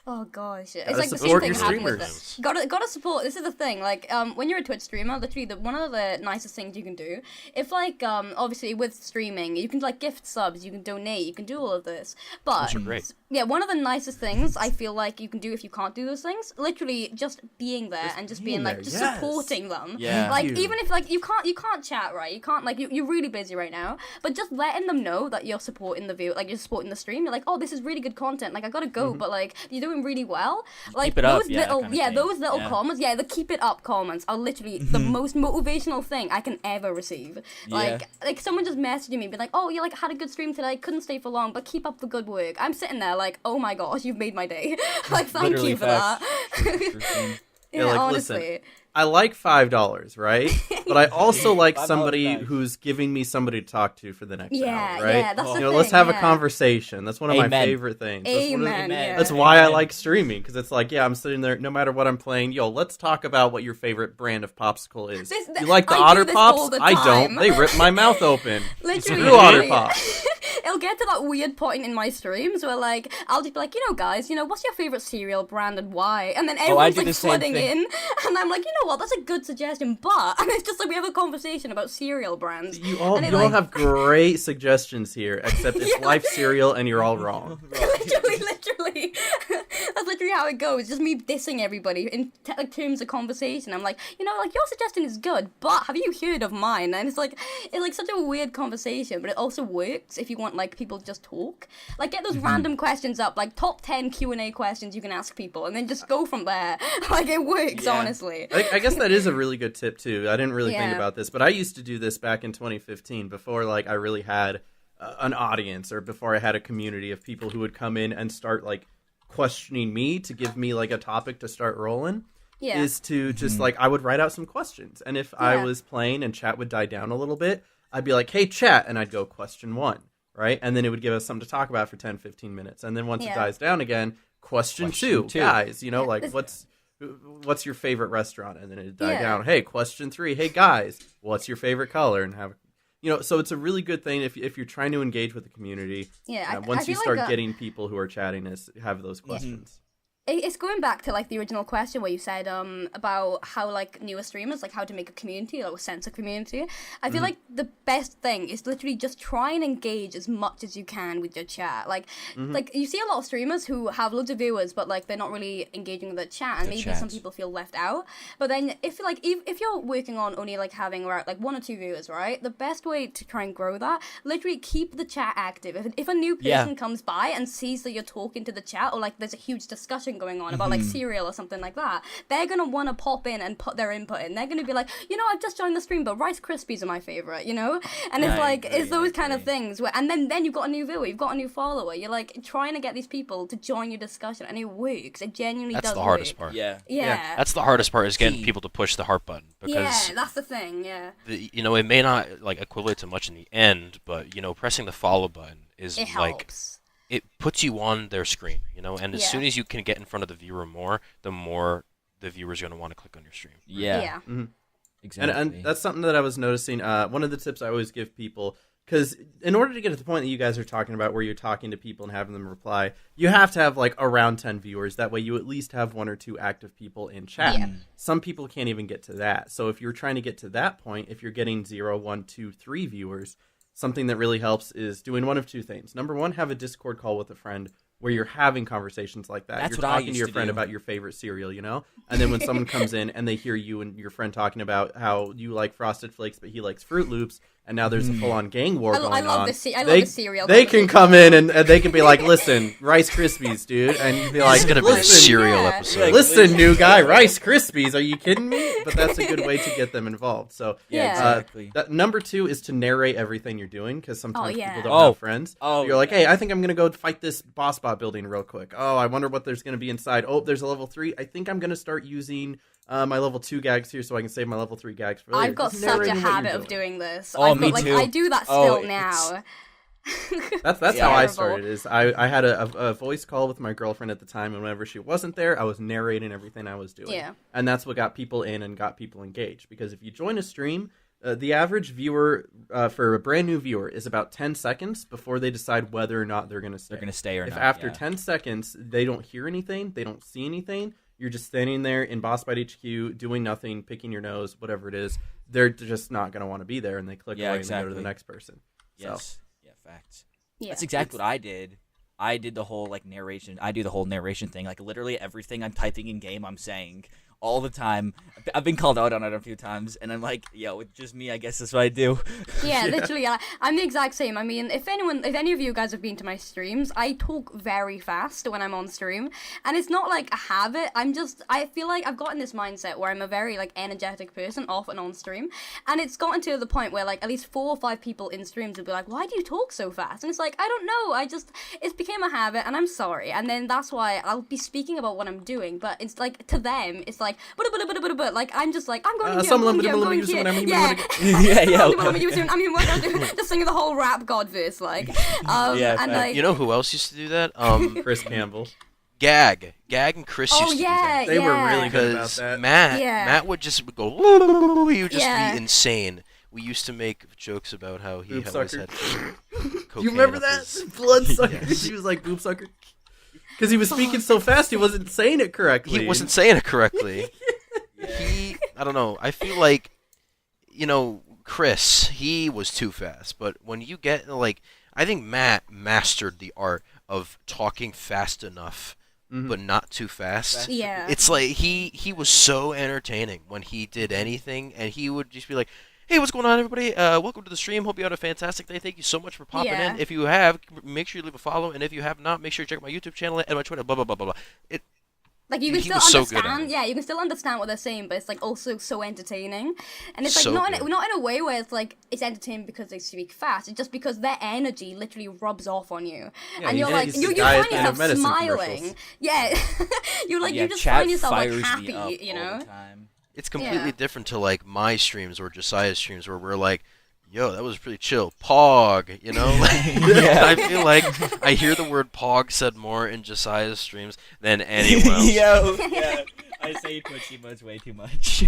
Oh gosh, it's like the same support thing your happened with streamers. it. Gotta support. This is the thing. Like, when you're a Twitch streamer, literally one of the nicest things you can do. If like, obviously with streaming, you can like gift subs, you can donate, you can do all of this. But Those are great. yeah, one of the nicest things I feel like you can do if you can't do those things, literally just being there and just being like there, just yes. supporting them. Yeah. Like Thank you. even if like you can't chat, right? You can't like you're really busy right now, but just letting them know that you're supporting the view, like you're supporting the stream. You're like, oh, this is really good content. Like I gotta go, but like you're doing really well. Like keep it up, those yeah, little kinda thing. those little Yeah. comments, the keep it up comments are literally the most motivational thing I can ever receive. Like someone just messaging me, be like, oh, you like had a good stream today, couldn't stay for long, but keep up the good work. I'm sitting there like, oh my gosh, you've made my day. Like thank Literally you for facts. that. Yeah, Yeah, like, honestly. listen, I like $5, right? But I also like $5 somebody nice. who's giving me somebody to talk to for the next Yeah, hour, right? yeah, that's the let's thing, have a yeah. conversation. That's one of my Amen. favorite things. That's one of the- Amen. Yeah. That's why I Amen. like streaming, because it's like, yeah, I'm sitting there, no matter what I'm playing, yo, let's talk about what your favorite brand of popsicle is. This- you like the I do Otter this all Pops? the I don't. time. They rip my mouth open. Literally, Screw Otter really. Pops. It'll get to that weird point in my streams where, like, I'll just be like, guys, what's your favorite cereal brand and why? And then everyone's, do like, the same flooding thing. in. And I'm like, you know what, that's a good suggestion, but... And it's just like we have a conversation about cereal brands. You all And it, you all like- have great suggestions here, except it's Yeah. Life cereal and you're all wrong. literally. That's literally how it goes. Just me dissing everybody in like terms of conversation. I'm like, like your suggestion is good, but have you heard of mine? And it's like such a weird conversation, but it also works if you want like people to just talk. Like get those random questions up, like top 10 Q&A questions you can ask people, and then just go from there. Like it works, honestly. I guess that is a really good tip too. I didn't really think Yeah. about this, but I used to do this back in 2015 before like I really had an audience, or before I had a community of people who would come in and start like questioning me to give me like a topic to start rolling. Yeah. Is to just like I would write out some questions, and if I was playing and chat would die down a little bit, I'd be like, hey chat, and I'd go question 1, right? And then it would give us something to talk about for 10-15 minutes, and then once it dies down again, question two, guys, like what's your favorite restaurant? And then it'd die down, hey, question 3, hey guys, what's your favorite color? And have so it's a really good thing if you're trying to engage with the community. Once you start getting people who are chatting, have those questions. It's going back to like the original question where you said about how like newer streamers, like how to make a community, like a sense of community. I feel like the best thing is literally just try and engage as much as you can with your chat. Like you see a lot of streamers who have loads of viewers, but like they're not really engaging with the chat, and maybe some people feel left out. But then if you're working on only like having around like 1 or 2 viewers, right? The best way to try and grow that, literally keep the chat active. If a new person comes by and sees that you're talking to the chat, or like there's a huge discussion going on about like cereal or something like that, they're gonna want to pop in and put their input in. They're gonna be like, I've just joined the stream, but Rice Krispies are my favorite, and it's like it's those kind of things where, and then you've got a new viewer, you've got a new follower, you're like trying to get these people to join your discussion, and it works. It genuinely does. That's the hardest part. Yeah. That's the hardest part, is getting people to push the heart button, because that's the thing. it may not like equivalent to much in the end, but pressing the follow button is It like helps. it puts you on their screen, and as soon as you can get in front of the viewer more, the more the viewer's going to want to click on your stream. Yeah. Exactly. And that's something that I was noticing. One of the tips I always give people, because in order to get to the point that you guys are talking about, where you're talking to people and having them reply, you have to have like around 10 viewers. That way you at least have 1 or 2 active people in chat. Yeah. Some people can't even get to that. So if you're trying to get to that point, if you're getting 0, 1, 2, 3 viewers, something that really helps is doing one of 2 things. Number 1, have a Discord call with a friend where you're having conversations like that. That's you're what I talking used to your to friend do. about your favorite cereal, And then when someone comes in and they hear you and your friend talking about how you like Frosted Flakes but he likes Fruit Loops, and now there's a full-on gang war going I love on. the cereal. They can come in and they can be like, listen, Rice Krispies, dude. And you'd be like, It's going to be a listen, cereal yeah. episode. listen, new guy, Rice Krispies, are you kidding me? But that's a good way to get them involved. So Yeah. Exactly. number 2 is to narrate everything you're doing, because sometimes yeah. people don't have friends. Oh, You're like, hey, I think I'm going to go fight this boss bot building real quick. Oh, I wonder what there's going to be inside. Oh, there's a level 3. I think I'm going to start using my level 2 gags here so I can save my level 3 gags for later. I've got Just such a narrating what habit you're of doing this. Oh, I've me got, too. I do that Oh, still now. That's how I Terrible. started. Is I had a voice call with my girlfriend at the time, and whenever she wasn't there, I was narrating everything I was doing. Yeah. And that's what got people in and got people engaged. Because if you join a stream, the average viewer for a brand new viewer is about 10 seconds before they decide whether or not they're going to stay. They're going to stay or If not. after 10 seconds they don't hear anything, they don't see anything, you're just standing there in Boss Fight HQ doing nothing, picking your nose, whatever it is, they're just not going to want to be there, and they click away and they go to the next person. Yes. Yeah, facts. Yeah. That's exactly what I did. I did the whole narration. I do the whole narration thing. Like literally everything I'm typing in game, I'm saying all the time. I've been called out on it a few times, and I'm like, yo, it's just me. I guess that's what I do. Yeah, literally, I'm the exact same. I mean, if any of you guys have been to my streams, I talk very fast when I'm on stream, and it's not like a habit. I feel like I've gotten this mindset where I'm a very energetic person off and on stream, and it's gotten to the point where at least 4 or 5 people in streams would be like, "Why do you talk so fast?" And it's like, I don't know. It's became a habit, and I'm sorry. And then that's why I'll be speaking about what I'm doing, but it's to them, it's like, I'm just like, I'm going here, I'm going here, I'm going here. Yeah. yeah. I mean, we're gonna just sing the whole rap god verse, Yeah, and You know who else used to do that? Chris Campbell. Gag and Chris used to do that. They were really good about Because that. Matt would just go, he would just Yeah. be insane. We used to make jokes about how he Boob always sucker. had cocaine You remember up that? his- Blood sucker. Yes. He was like, boob sucker. Because he was speaking so fast, he wasn't saying it correctly. He wasn't saying it correctly. I don't know. I feel like, Chris, he was too fast. But when you get, I think Matt mastered the art of talking fast enough, but not too fast. Yeah. It's like he was so entertaining when he did anything, and he would just be like, "Hey, what's going on, everybody? Welcome to the stream. Hope you had a fantastic day. Thank you so much for popping Yeah. in. If you have, make sure you leave a follow, and if you have not, make sure you check out my YouTube channel and my Twitter. Blah blah blah blah blah." Like you can He still was so good at understand, it. yeah, you can still understand what they're saying, but it's like also so entertaining, and it's like So not good. not in a way where it's like it's entertaining because they speak fast. It's just because their energy literally rubs off on you, Yeah, and you're he's like the you guy at find the end of yourself medicine smiling, commercials. yeah, you're like yeah, you just chat find yourself like fires me happy, up you all know. the time. It's completely Yeah. different to like my streams or Josiah's streams where we're like, "Yo, that was pretty chill." Pog, you know? Yeah. I feel like I hear the word pog said more in Josiah's streams than anyone else. Yo, yeah. I say Twitch emotes way too much.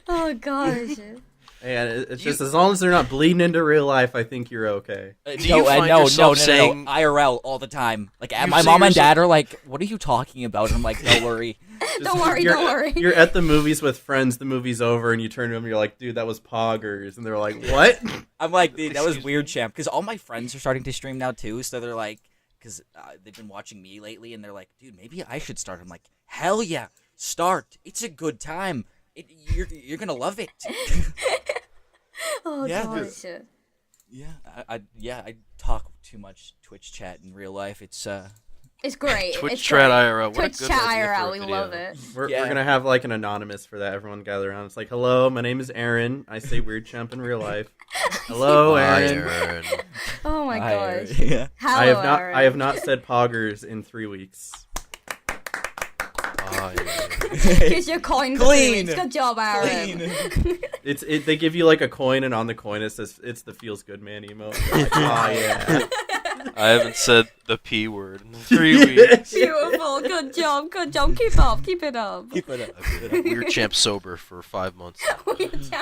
Oh gosh. And it's just as long as they're not bleeding into real life, I think you're okay. Do you find no, yourself saying- IRL all the time. Like You my say mom and yourself- dad are like, "What are you talking about?" I'm like, "Don't worry." Don't worry, you're, don't worry. You're at the movies with friends, the movie's over, and you turn to them and you're like, "Dude, that was Poggers." And they're like, "What?" I'm like, "Dude, that was Excuse weird, champ." Because all my friends are starting to stream now too, so they're like, because they've been watching me lately, and they're like, "Dude, maybe I should start." I'm like, "Hell yeah, start! It's a good time. You're gonna love it." Oh Yeah, gosh. Yeah, I talk too much Twitch chat in real life. It's It's great. Twitch it's chat great. IRL. What a Twitch good chat idea for a IRL, we video. love it. We're Yeah. gonna have like an anonymous for that. Everyone gather around. It's like, "Hello, my name is Aaron. I say weird chump in real life." Hello, Aaron. Iron. Oh my gosh. Yeah. Hello, I have not. Aaron. I have not said Poggers in 3 weeks. Iron. Here's your coin. for Clean. 3 weeks. Good job, Aaron. They give you like a coin, and on the coin it says it's the feels good man emote. You're like, "Oh yeah." I haven't said the P word in 3 weeks. Beautiful. Good job. Good job. Keep up. Keep it up. Keep it up. I've been a weird champ sober for 5 months.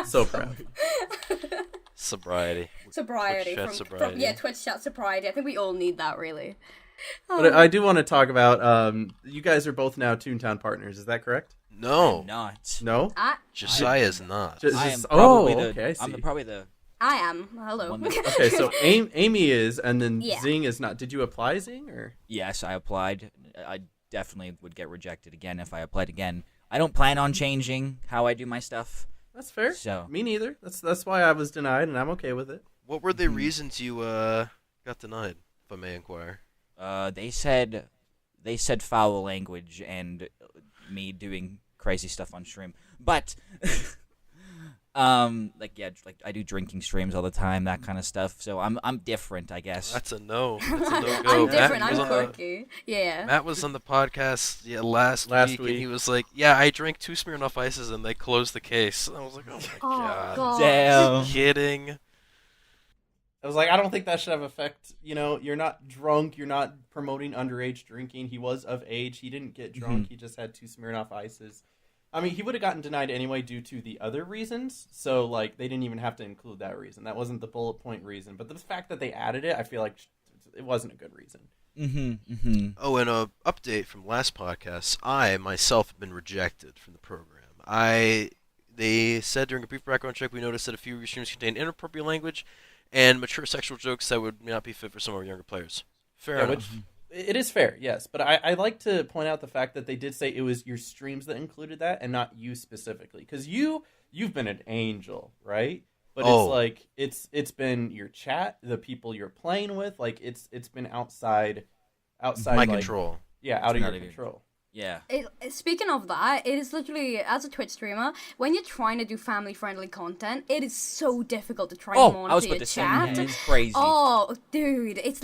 So proud. Sobriety. Sobriety. Twitch chat sobriety. Yeah, Twitch chat sobriety. I think we all need that, really. But I do want to talk about. You guys are both now Toontown partners. Is that correct? No, Not. No. Josiah's not. I am probably okay. I see. probably the I am. Hello. one that- Okay, so Amy is, and then Yeah. Zing is not. Did you apply Zing or? Yes, I applied. I definitely would get rejected again if I applied again. I don't plan on changing how I do my stuff. That's fair. So- Me neither. That's why I was denied, and I'm okay with it. What were the reasons you got denied, if I may inquire? They said foul language and me doing crazy stuff on stream. But like I do drinking streams all the time, that kind of stuff. So I'm different, I guess. That's a no. That's a no-go. I'm Matt different. was I'm on the- quirky. Yeah. Matt was on the podcast last Last week, and he was like, "Yeah, I drank 2 Smirnoff Ices, and they closed the case." And I was like, "Oh my Oh god, god. Damn. kidding." I was like, I don't think that should have effect. You know, you're not drunk. You're not promoting underage drinking. He was of age. He didn't get drunk. He just had 2 Smirnoff Ices. I mean, he would have gotten denied anyway due to the other reasons. So, like, they didn't even have to include that reason. That wasn't the bullet point reason. But the fact that they added it, I feel like it wasn't a good reason. Oh, and a update from last podcast. I myself have been rejected from the program. They said during a brief background check, we noticed that a few of your streams contain inappropriate language and mature sexual jokes that would not be fit for some of our younger players. Fair Yeah, enough. which it is fair, yes. But I like to point out the fact that they did say it was your streams that included that and not you specifically. Because you've been an angel, right? But Oh. it's like it's been your chat, the people you're playing with, like it's been outside My like, control. Yeah, out of Not your even- control. Yeah. Speaking of that, it is literally, as a Twitch streamer, when you're trying to do family-friendly content, it is so difficult to try and Oh, monitor I was your about to say, chat. it's crazy. Oh, dude, it's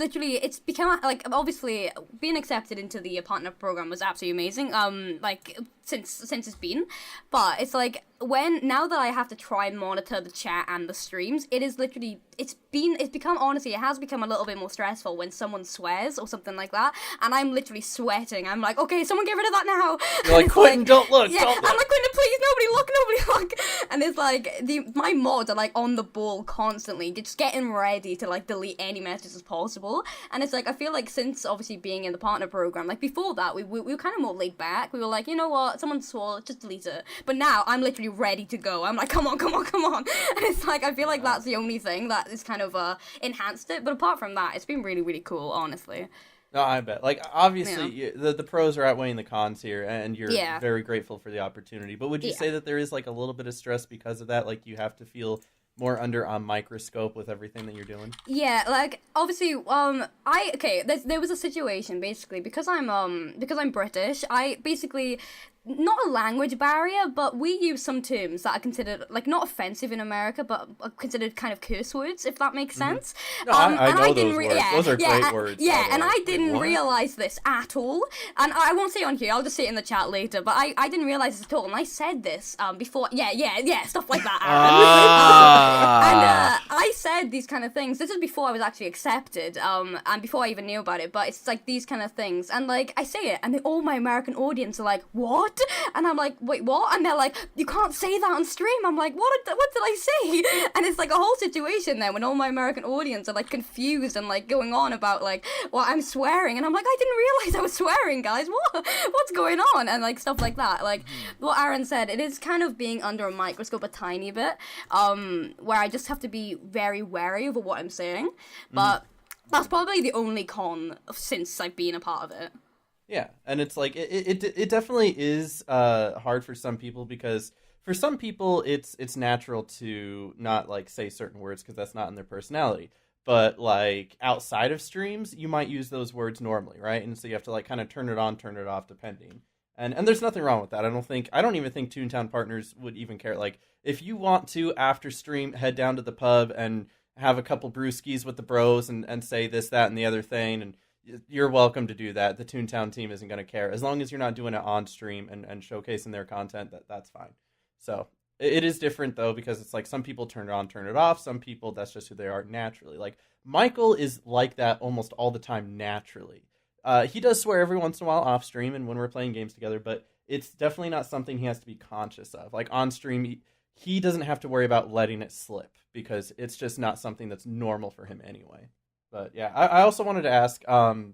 become like obviously being accepted into the partner program was absolutely amazing. Like since it's been, but it's like now that I have to try and monitor the chat and the streams, it is literally it has become a little bit more stressful when someone swears or something like that, and I'm literally sweating. I'm like, okay, someone get rid of that now. You're like, It's Quentin, don't look, Yeah, don't I'm look. like, Quentin, please, nobody look. And it's like my mods are like on the ball constantly, just getting ready to like delete any messages as possible. And it's like I feel like since obviously being in the partner program, like before that, we were kind of more laid back. We were like, you know what, someone swore, just delete it. But now I'm literally ready to go. I'm like, come on. And it's like I feel like that's the only thing that is kind of enhanced it. But apart from that, it's been really, really cool, honestly. No, I bet. Like, obviously, Yeah. the pros are outweighing the cons here, and you're Yeah. very grateful for the opportunity. But would you Yeah. say that there is, like, a little bit of stress because of that? Like, you have to feel more under a microscope with everything that you're doing? Yeah, like obviously, there was a situation basically because I'm British. I basically not a language barrier, but we use some terms that are considered like not offensive in America, but are considered kind of curse words, if that makes sense. No, I and know didn't those words. Yeah, Those are yeah, great words, by Yeah, the and way. I didn't what? realize this at all. And I won't say it on here. I'll just say it in the chat later. But I didn't realize this at all. And I said this before. Yeah, stuff like that. And I said these kind of things. This is before I was actually accepted, and before I even knew about it. But it's like these kind of things, and like I say it, and all my American audience are like, "What?" And I'm like, "Wait, what?" And they're like, "You can't say that on stream." I'm like, "What did I say?" And it's like a whole situation there when all my American audience are like confused and like going on about like, "Well, I'm swearing," and I'm like, "I didn't realize I was swearing, guys. What's going on?" And like stuff like that. Like what Aaron said, it is kind of being under a microscope a tiny bit, where I just have to be very wary over what I'm saying. But that's probably the only con since I've been a part of it. Yeah, and it's like it definitely is hard for some people because for some people it's natural to not like say certain words because that's not in their personality. But like outside of streams, you might use those words normally, right? And so you have to like kind of turn it on, turn it off, depending. And there's nothing wrong with that. I don't even think Toontown partners would even care. Like if you want to after stream head down to the pub and have a couple brewskis with the bros and say this, that, and the other thing, and you're welcome to do that. The Toontown team isn't going to care. As long as you're not doing it on stream and showcasing their content, that's fine. So it is different, though, because it's like some people turn it on, turn it off. Some people, that's just who they are naturally. Like, Michael is like that almost all the time naturally. He does swear every once in a while off stream and when we're playing games together, but it's definitely not something he has to be conscious of. Like, on stream, he doesn't have to worry about letting it slip because it's just not something that's normal for him anyway. But yeah, I also wanted to ask,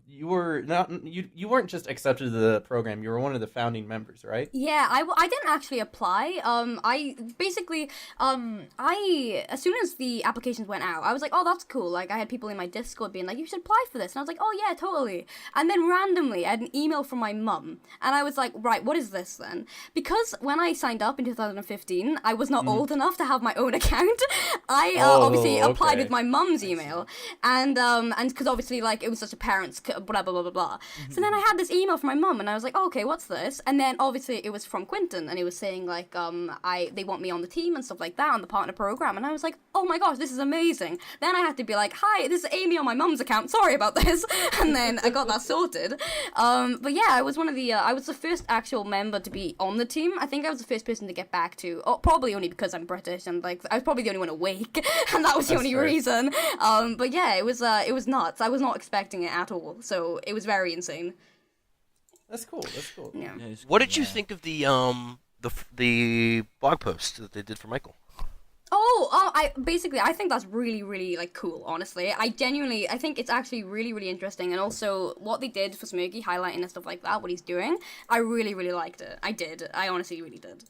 you weren't just accepted to the program, you were one of the founding members, right? Yeah, I didn't actually apply. I basically, as soon as the applications went out, I was like, oh, that's cool. Like, I had people in my Discord being like, you should apply for this. And I was like, oh, yeah, totally. And then randomly, I had an email from my mum. And I was like, right, what is this then? Because when I signed up in 2015, I was not old enough to have my own account. I obviously applied okay. with my mum's email. And because obviously, like, it was such a parent's blah, blah, blah, blah, blah. So then I had this email from my mum, and I was like, oh, okay, what's this? And then, obviously, it was from Quinton, and it was saying, like, they want me on the team and stuff like that, on the partner program, and I was like, oh my gosh, this is amazing. Then I had to be like, hi, this is Amy on my mum's account, sorry about this. And then I got that sorted. But yeah, I was I was the first actual member to be on the team. I think I was the first person to get back to, probably only because I'm British, and, like, I was probably the only one awake, and that was the only reason. But yeah, it was nuts. I was not expecting it at all, so it was very insane. That's cool. That's cool. Yeah. What did you think of the blog post that they did for Michael? I think that's really, really, like, cool, honestly. I think it's actually really, really interesting, and also what they did for Smokey, highlighting and stuff like that, what he's doing, I really, really liked it. I honestly really did.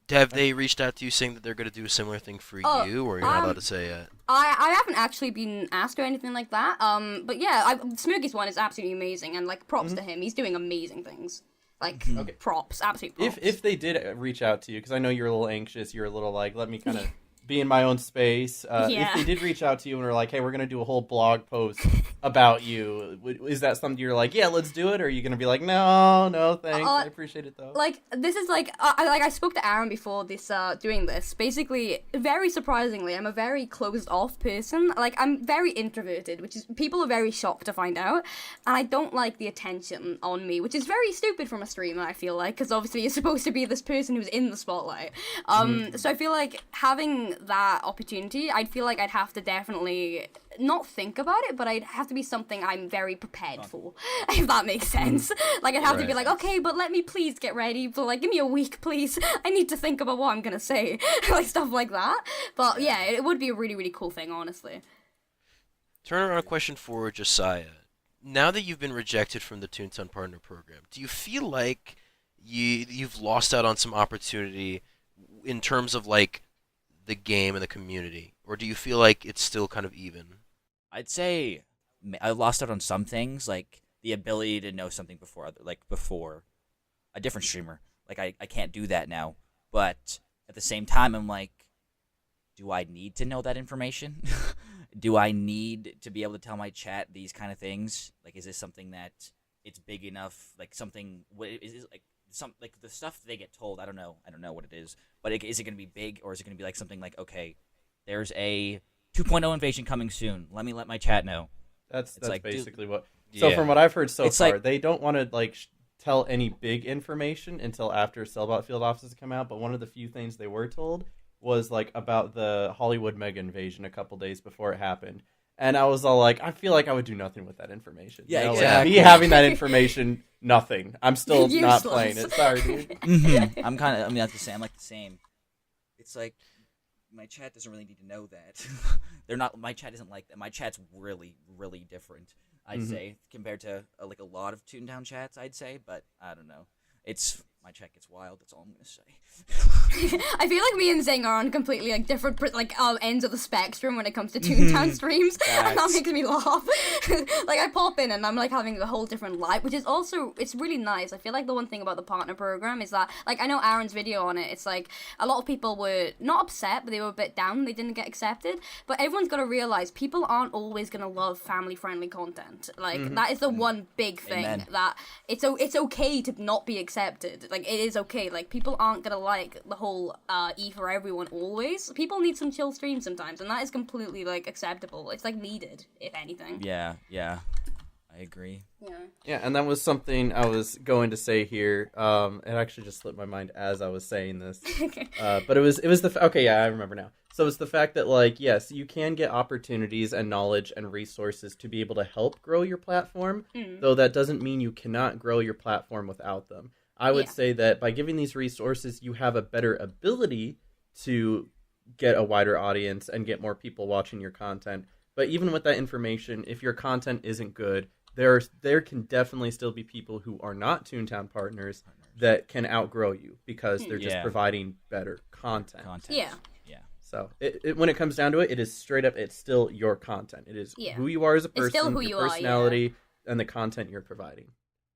Have they reached out to you saying that they're going to do a similar thing for you, or you're not allowed to say it? I haven't actually been asked or anything like that, but yeah, Smokey's one is absolutely amazing, and, like, props to him, he's doing amazing things. Like, props, absolute props. If they did reach out to you, because I know you're a little anxious, you're a little like, let me kind of be in my own space. If they did reach out to you and were like, hey, we're going to do a whole blog post about you, is that something you're like, yeah, let's do it? Or are you going to be like, no, thanks, I appreciate it though? Like, this is like, I spoke to Aaron before this, doing this. Basically, very surprisingly, I'm a very closed off person. Like, I'm very introverted, which is, people are very shocked to find out. And I don't like the attention on me, which is very stupid from a streamer, I feel like, because obviously you're supposed to be this person who's in the spotlight. So I feel like having that opportunity, I'd feel like I'd have to definitely not think about it, but I'd have to be something I'm very prepared for, if that makes sense. Like, I'd have to be like, okay, but let me please get ready, but, like, give me a week, please. I need to think about what I'm gonna say. Like, stuff like that. But yeah, it would be a really, really cool thing, honestly. Turn around a question for Josiah. Now that you've been rejected from the Toontown Partner Program, do you feel like you've lost out on some opportunity in terms of, like, the game and the community, or do you feel like it's still kind of even? I'd say I lost out on some things. Like, the ability to know something before a different streamer. Like I can't do that now. But at the same time, I'm like, do I need to know that information? Do I need to be able to tell my chat these kind of things? Like, is this something that it's big enough? Like something? Is it like some like the stuff they get told? I don't know what it is. But is it going to be big, or is it going to be like something like, okay, there's a 2.0 invasion coming soon. Let my chat know. That's like, basically dude, what. So Yeah. from what I've heard so It's far, like- they don't want to like tell any big information until after Cellbot Field Offices come out. But one of the few things they were told was like about the Hollywood mega invasion a couple days before it happened. And I was all like, I feel like I would do nothing with that information. Yeah, like, exactly. me having that information, nothing. I'm still not Useless. playing it. Sorry, dude. Mhm. I'm kind of. I mean, that's the same. I'm like the same. It's like my chat doesn't really need to know that. They're not. My chat isn't like that. My chat's really, really different. I'd say compared to like a lot of Toontown chats. I'd say, but I don't know. It's my chat gets wild. That's all I'm gonna say. I feel like me and Zing are on completely like different ends of the spectrum when it comes to Toontown streams, and that Facts. makes me laugh. Like I pop in and I'm like having a whole different life, which is also it's really nice. I feel like the one thing about the partner program is that like I know Aaron's video on it. It's like a lot of people were not upset, but they were a bit down. They didn't get accepted. But everyone's got to realize people aren't always gonna love family friendly content. Like that is the one big thing Amen. that it's okay to not be accepted. Like it is okay. Like people aren't gonna like the whole E for everyone always. People need some chill streams sometimes, and that is completely like acceptable. It's like needed, if anything. Yeah, I agree. Yeah. Yeah, and that was something I was going to say here. It actually just slipped my mind as I was saying this. But it was okay. Yeah, I remember now. So it's the fact that like yes, you can get opportunities and knowledge and resources to be able to help grow your platform. Though that doesn't mean you cannot grow your platform without them. I would say that by giving these resources, you have a better ability to get a wider audience and get more people watching your content. But even with that information, if your content isn't good, there can definitely still be people who are not Toontown partners that can outgrow you because they're just Yeah. providing better content. Yeah. So when it comes down to it, it is straight up, it's still your content. It is who you are as a person, still who your you are, personality, and the content you're providing.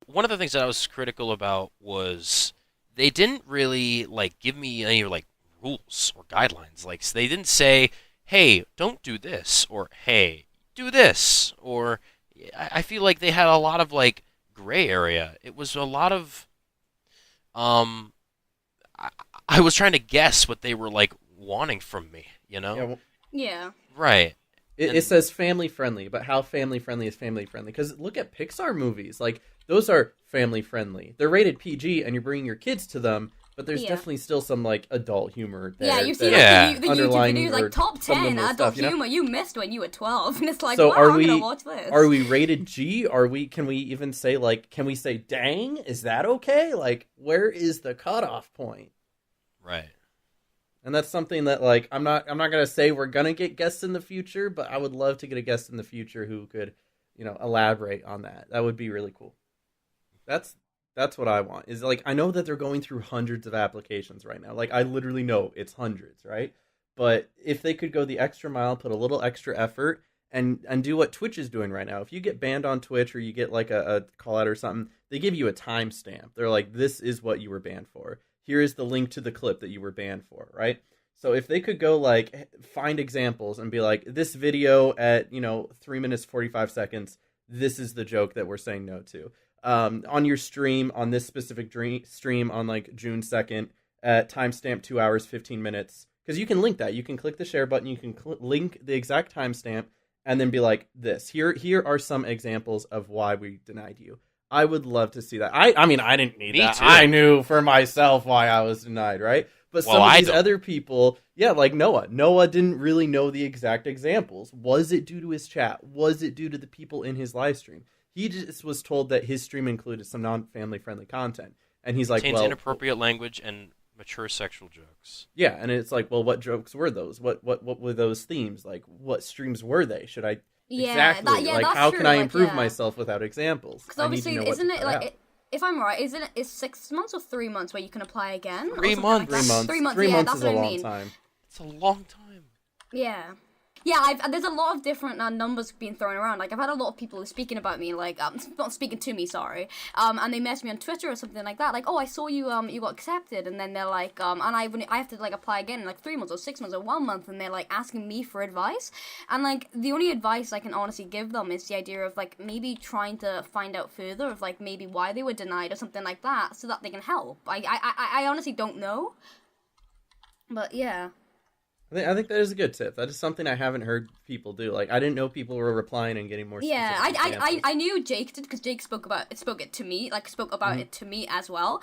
One of the things that I was critical about was they didn't really like give me any like rules or guidelines. Like they didn't say, "Hey, don't do this," or "Hey, do this," or I feel like they had a lot of like gray area. It was a lot of I was trying to guess what they were like wanting from me, you know? Yeah, well, Yeah. Right. it says family friendly, but how family friendly is family friendly? Because look at Pixar movies. Like, those are family friendly. They're rated PG, and you're bringing your kids to them, but there's definitely still some, like, adult humor there. Yeah, you've seen Yeah. like, the YouTube underlying videos or like top some 10 little adult stuff, you know? humor you missed when you were 12, and it's like, So wow, are I'm we gonna watch this. are we rated G? Can we even say, like, can we say dang? Is that okay? Like, where is the cutoff point? Right. And that's something that, like, I'm not gonna say we're gonna get guests in the future, but I would love to get a guest in the future who could, elaborate on that. That would be really cool. That's what I want. Is like, I know that they're going through hundreds of applications right now. Like, I literally know it's hundreds, right? But if they could go the extra mile, put a little extra effort, and do what Twitch is doing right now. If you get banned on Twitch or you get like a call out or something, they give you a timestamp. They're like, this is what you were banned for. Here is the link to the clip that you were banned for, right? So if they could go like find examples and be like, this video at 3 minutes 45 seconds, this is the joke that we're saying no to. On your stream, on this specific stream on like June 2nd at timestamp 2 hours 15 minutes, because you can link that. You can click the share button. You can link the exact timestamp and then be like, this. Here are some examples of why we denied you. I would love to see that. I mean, I didn't need Me that. too. I knew for myself why I was denied, right? But some of these other people, like Noah. Noah didn't really know the exact examples. Was it due to his chat? Was it due to the people in his live stream? He just was told that his stream included some non-family friendly content. And he's like, Contains well, inappropriate language and mature sexual jokes. yeah, and it's like, well, what jokes were those? What were those themes? Like, what streams were they? Should I exactly that's how true. can I Like, improve yeah. myself without examples? Because I need to obviously, know what isn't to it cut like out. if I'm right, isn't it 6 months or 3 months where you can apply again? Or 3 something months. Like 3 that? months. 3 months. 3 Yeah, months that's is a what I long mean. time. It's a long time. Yeah. Yeah, there's a lot of different numbers being thrown around. Like, I've had a lot of people speaking about me, like, not speaking to me, sorry, and they message me on Twitter or something like that, like, oh, I saw you, you got accepted, and then they're like, and I have to, like, apply again in, like, 3 months or 6 months or 1 month, and they're, like, asking me for advice, and, like, the only advice I can honestly give them is the idea of, like, maybe trying to find out further of, like, maybe why they were denied or something like that, so that they can help. I honestly don't know, but, yeah. I think that is a good tip. That is something I haven't heard people do. Like, I didn't know people were replying and getting more specific I knew Jake did, because Jake spoke about it to me as well.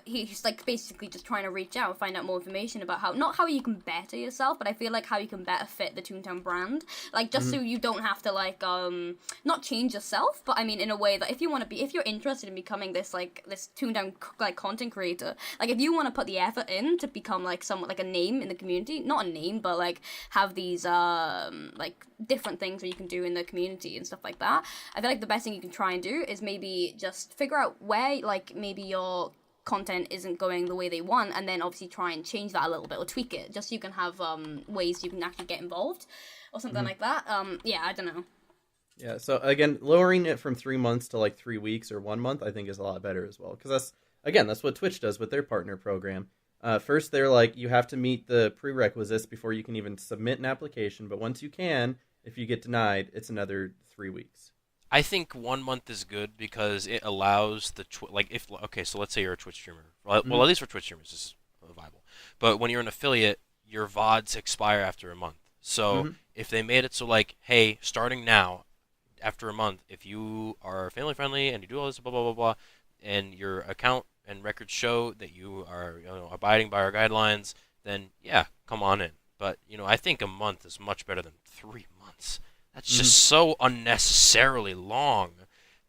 He's like basically just trying to reach out and find out more information about not how you can better yourself, but I feel like how you can better fit the Toontown brand. Like, just so you don't have to, like, not change yourself, but I mean in a way that if you're interested in becoming this Toontown, like, content creator, like, if you want to put the effort in to become, like, somewhat like a name in the community, not a name, but, like, have these like different things that you can do in the community and stuff like that, I feel like the best thing you can try and do is maybe just figure out where, like, maybe your content isn't going the way they want, and then obviously try and change that a little bit or tweak it, just so you can have ways you can actually get involved or something like that. I don't know. Yeah, so again, lowering it from 3 months to, like, 3 weeks or 1 month, I think is a lot better as well, because that's what Twitch does with their partner program. First, they're like, you have to meet the prerequisites before you can even submit an application. But once you can, if you get denied, it's another 3 weeks. I think 1 month is good because it allows the so let's say you're a Twitch streamer. Well, at least for Twitch streamers, this is viable. But when you're an affiliate, your VODs expire after a month. So if they made it so, like, hey, starting now, after a month, if you are family friendly and you do all this blah blah blah blah, and your account and records show that you are, abiding by our guidelines, then yeah, come on in. But, I think a month is much better than 3 months. That's just so unnecessarily long.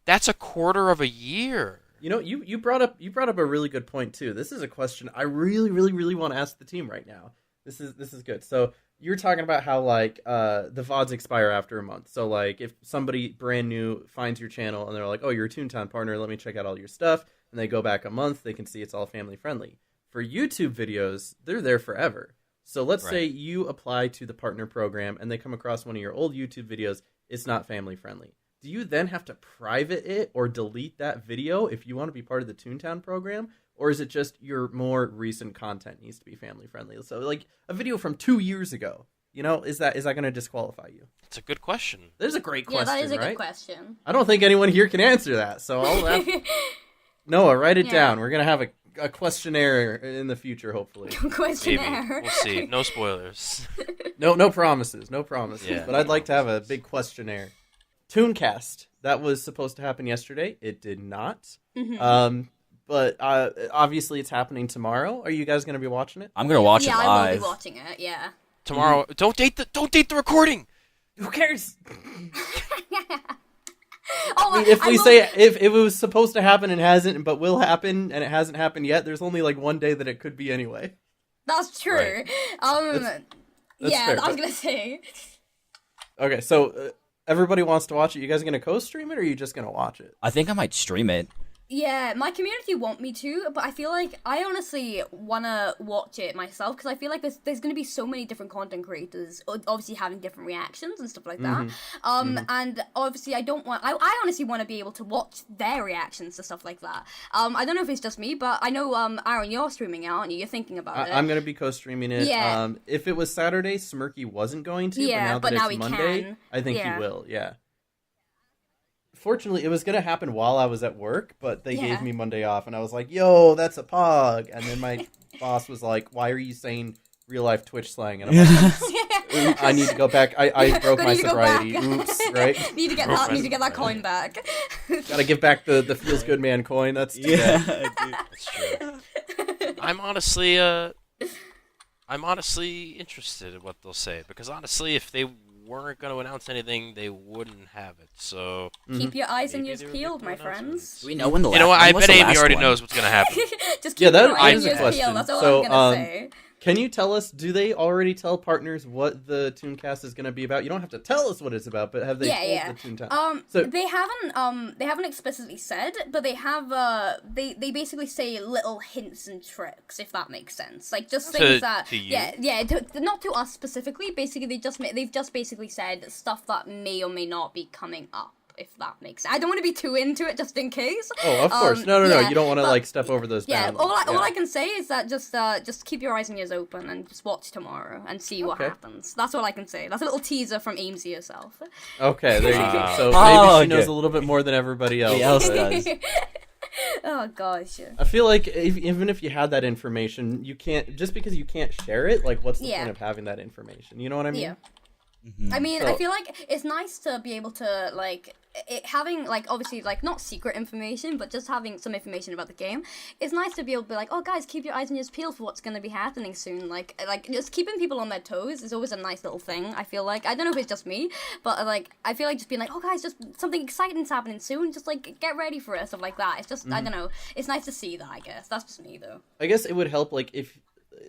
That's a quarter of a year. You brought up a really good point too. This is a question I really, really, really want to ask the team right now. This is good. So you're talking about how, like, the VODs expire after a month. So, like, if somebody brand new finds your channel and they're like, oh, you're a Toontown partner, let me check out all your stuff, and they go back a month, they can see it's all family friendly. For YouTube videos, they're there forever. So let's say you apply to the partner program and they come across one of your old YouTube videos, it's not family friendly. Do you then have to private it or delete that video if you want to be part of the Toontown program? Or is it just your more recent content needs to be family friendly? So, like, a video from 2 years ago, is that going to disqualify you? It's a good question. That is a great question, that is a right? good question. I don't think anyone here can answer that, so I'll Noah, write it down. We're going to have a questionnaire in the future, hopefully. Questionnaire. Maybe. We'll see. No spoilers. No promises. No promises. Yeah. But I'd like to have a big questionnaire. Tooncast. That was supposed to happen yesterday. It did not. But obviously it's happening tomorrow. Are you guys going to be watching it? I'm going to watch it live. Yeah, I will be watching it, yeah. Tomorrow. Don't date the recording! Who cares? If it was supposed to happen and hasn't, but will happen and it hasn't happened yet, there's only, like, one day that it could be anyway. That's true. Right. That's fair, I was going to say. Okay, so everybody wants to watch it. You guys going to co-stream it, or are you just going to watch it? I think I might stream it. Yeah, my community want me to, but I feel like I honestly want to watch it myself, because I feel like there's going to be so many different content creators, obviously having different reactions and stuff like that. And obviously I honestly want to be able to watch their reactions to stuff like that. I don't know if it's just me, but I know, Aaron, you're streaming it, aren't you? You're thinking about it. I'm going to be co-streaming it. Yeah. If it was Saturday, Smirky wasn't going to, but now that it's Monday, can. I think he will, yeah. Fortunately, it was going to happen while I was at work, but they gave me Monday off, and I was like, yo, that's a pog. And then my boss was like, why are you saying real-life Twitch slang? And I'm like, I need to go back. I broke my sobriety. Oops, right? Need to get that coin back. Gotta give back the feels good man coin. That's That's true. I'm honestly interested in what they'll say, because honestly, if they weren't going to announce anything, they wouldn't have it. So keep your eyes and ears peeled, my friends. Do we know when the I bet Amy already knows what's going to happen. Just keep your eyes and ears peeled. That's all I'm going to say. Can you tell us, do they already tell partners what the Tooncast is going to be about? You don't have to tell us what it's about, but have they told the Toontown? They haven't explicitly said, but they have they basically say little hints and tricks, if that makes sense. Like just things that to you? not to us specifically. Basically, they've just basically said stuff that may or may not be coming up. If that makes sense. I don't want to be too into it just in case. Oh, of course. No. You don't want to like step over those bounds. All I can say is that just keep your eyes and ears open and just watch tomorrow and see what happens. That's all I can say. That's a little teaser from Aimsey herself. Okay, there you go. So maybe she knows a little bit more than everybody else. does. Oh gosh. I feel like even if you had that information, you can't, just because you can't share it, like what's the point of having that information? You know what I mean? Yeah. I mean, I feel like it's nice to be able to, like, having, like, obviously, like, not secret information, but just having some information about the game. It's nice to be able to be like, oh, guys, keep your eyes and ears peeled for what's going to be happening soon. Like, just keeping people on their toes is always a nice little thing, I feel like. I don't know if it's just me, but, like, I feel like just being like, oh, guys, just something exciting's happening soon. Just, like, get ready for it, stuff like that. It's just, I don't know. It's nice to see that, I guess. That's just me, though. I guess it would help, like, if...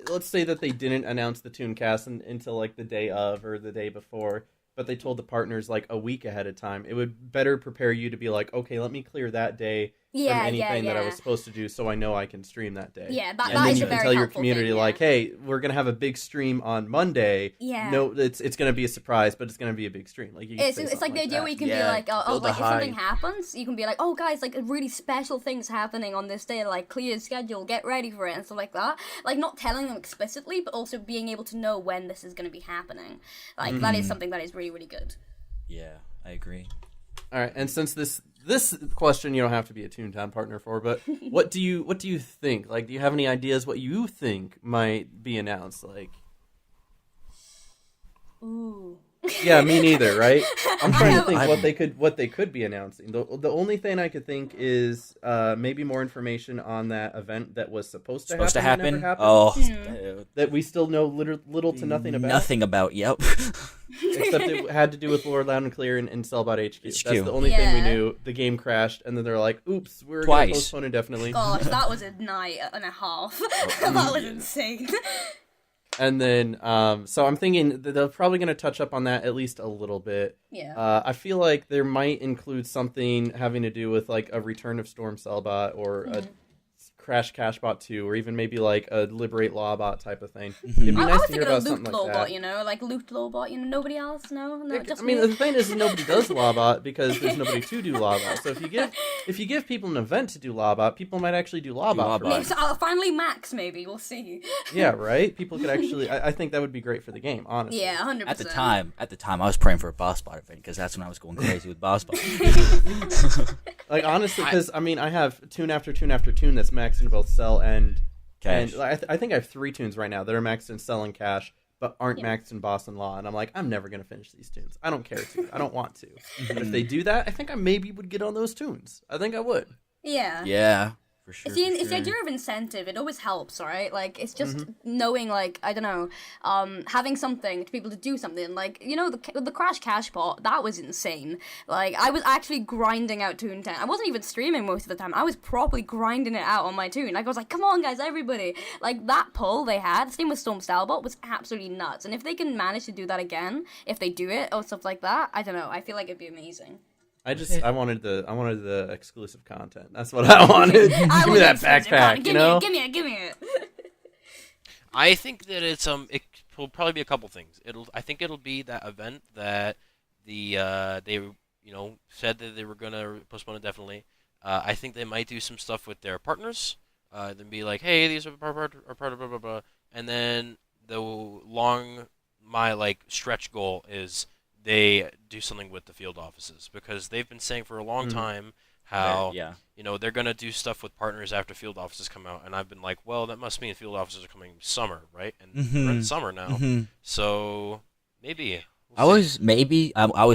Let's say that they didn't announce the Tooncast until like the day of or the day before, but they told the partners like a week ahead of time. It would better prepare you to be like, okay, let me clear that day from anything that I was supposed to do, so I know I can stream that day. Yeah, and then you can tell your community like, hey, we're gonna have a big stream on Monday. Yeah. No, it's gonna be a surprise, but it's gonna be a big stream. Like you can it's like the idea where you can be like, like if something happens, you can be like, oh guys, like really special things happening on this day, like clear your schedule, get ready for it, and stuff like that. Like not telling them explicitly, but also being able to know when this is gonna be happening. Like that is something that is really, really good. Yeah, I agree. All right, and since this question you don't have to be a Toontown partner for, but what do you think? Like, do you have any ideas what you think might be announced? Like, ooh. Yeah, me neither. Right? I'm trying to think what they could be announcing. The only thing I could think is maybe more information on that event that was supposed to happen. Oh, that we still know little to nothing about. Nothing about. Yep. Except it had to do with Lord Loud and Clear and Cellbot HQ. That's the only thing we knew. The game crashed, and then they're like, "Oops, we're going to postpone indefinitely." Gosh, that was a night and a half. That was insane. And then, so I'm thinking that they're probably going to touch up on that at least a little bit. Yeah. I feel like there might include something having to do with like a Return of Storm Cellbot or a Crash Cashbot 2, or even maybe like a Liberate Lawbot type of thing. It'd be nice to hear about something like that. You know, like Loot Lawbot, you know, nobody else, no, just I mean, me. the thing is nobody does Lawbot because there's nobody to do Lawbot. So if you give people an event to do Lawbot, people might actually do Lawbot. So, finally Max, maybe, we'll see. Yeah, right? People could actually, I think that would be great for the game, honestly. Yeah, 100%. At the time, I was praying for a boss bot event because that's when I was going crazy with boss bot. Like, honestly, because, I mean, I have tune after tune after tune that's maxed in both Cell and Cash. And I think I have 3 tunes right now that are maxed in Cell and Cash, but aren't maxed in Boss and Law. And I'm like, I'm never going to finish these tunes. I don't care to. I don't want to. But if they do that, I think I maybe would get on those tunes. I think I would. Yeah. Yeah. For sure, It's the idea of incentive. It always helps, right? Like, it's just knowing, like, I don't know, having something to be able to do something. Like, you know, the Crash Cash Pot, that was insane. Like, I was actually grinding out Toontown. I wasn't even streaming most of the time. I was properly grinding it out on my Toon. Like, I was like, come on, guys, everybody. Like, that pull they had, same with Storm Stylebot, was absolutely nuts. And if they can manage to do that again, if they do it, or stuff like that, I don't know. I feel like it'd be amazing. I wanted the exclusive content. That's what I wanted. Give me that backpack, you know? Give me it. I think that it will probably be a couple things. I think it'll be that event that they said that they were gonna postpone indefinitely. I think they might do some stuff with their partners. Then be like, hey, these are part of blah blah blah, and then my stretch goal is they do something with the field offices, because they've been saying for a long time how they're gonna do stuff with partners after field offices come out, and I've been like, well, that must mean field offices are coming summer, right? And we're in summer now, so maybe. I was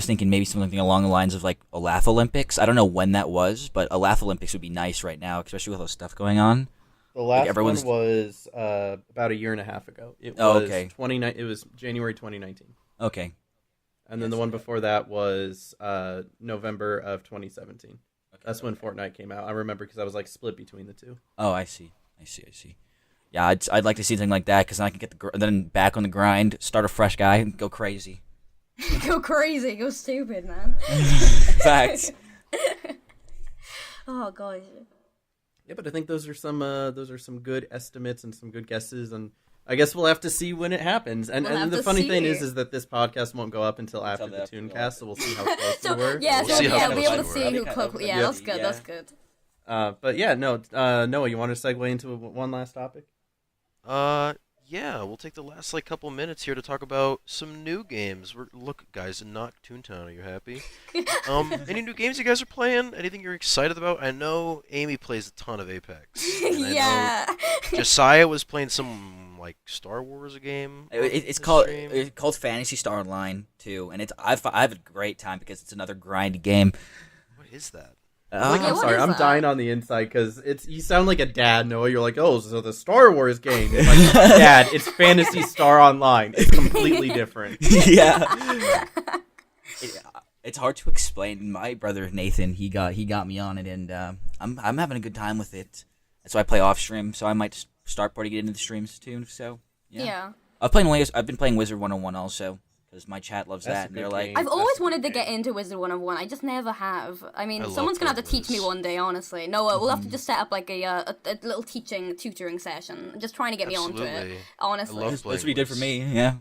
thinking maybe something along the lines of like a Laugh Olympics. I don't know when that was, but a Laugh Olympics would be nice right now, especially with all the stuff going on. The last one was about a year and a half ago. It was It was January 2019. Okay. And then the one before that was November of 2017. Okay. That's when Fortnite came out. I remember because I was like split between the two. Oh, I see. yeah, I'd like to see something like that because then I can get then back on the grind, start a fresh guy, and go crazy. Go crazy, go stupid, man. Facts. Oh gosh. Yeah, but I think those are some good estimates and some good guesses, and I guess we'll have to see when it happens. And, We'll have and the to funny see. thing is that this podcast won't go up until after the Tooncast, so we'll see how close So we were. yeah, We'll so see how yeah, close we'll be able we to were. see who close. Yeah, Yeah. that's good. That's good. But yeah, no, Noah, you want to segue into one last topic? Yeah, we'll take the last couple minutes here to talk about some new games. Look, guys, not Toontown. Are you happy? Any new games you guys are playing? Anything you're excited about? I know Amy plays a ton of Apex. And I Yeah. know Josiah was playing some Star Wars game. It's stream. called Fantasy Star Online too, and I have a great time because it's another grind game. What is that? I'm what sorry, is I'm that? dying on the inside because you sound like a dad, Noah. You're like, oh, so the Star Wars game. It's like, Dad, it's Phantasy Star Online. It's completely different. Yeah. It's hard to explain. My brother Nathan, he got me on it, and I'm having a good time with it. So I play off stream, so I might start putting it into the streams too. So yeah. I've been playing Wizard 101 also because my chat loves That's that. a And good they're like, game. I've always That's a wanted to good get game. into Wizard 101. I just never have. I mean, I love someone's gonna have to playing teach me Wiz. one day. Honestly, no, we'll have to just set up a little tutoring session, just trying to get me onto it. Absolutely. Honestly, I love that's playing what he did for Wiz. me. Yeah.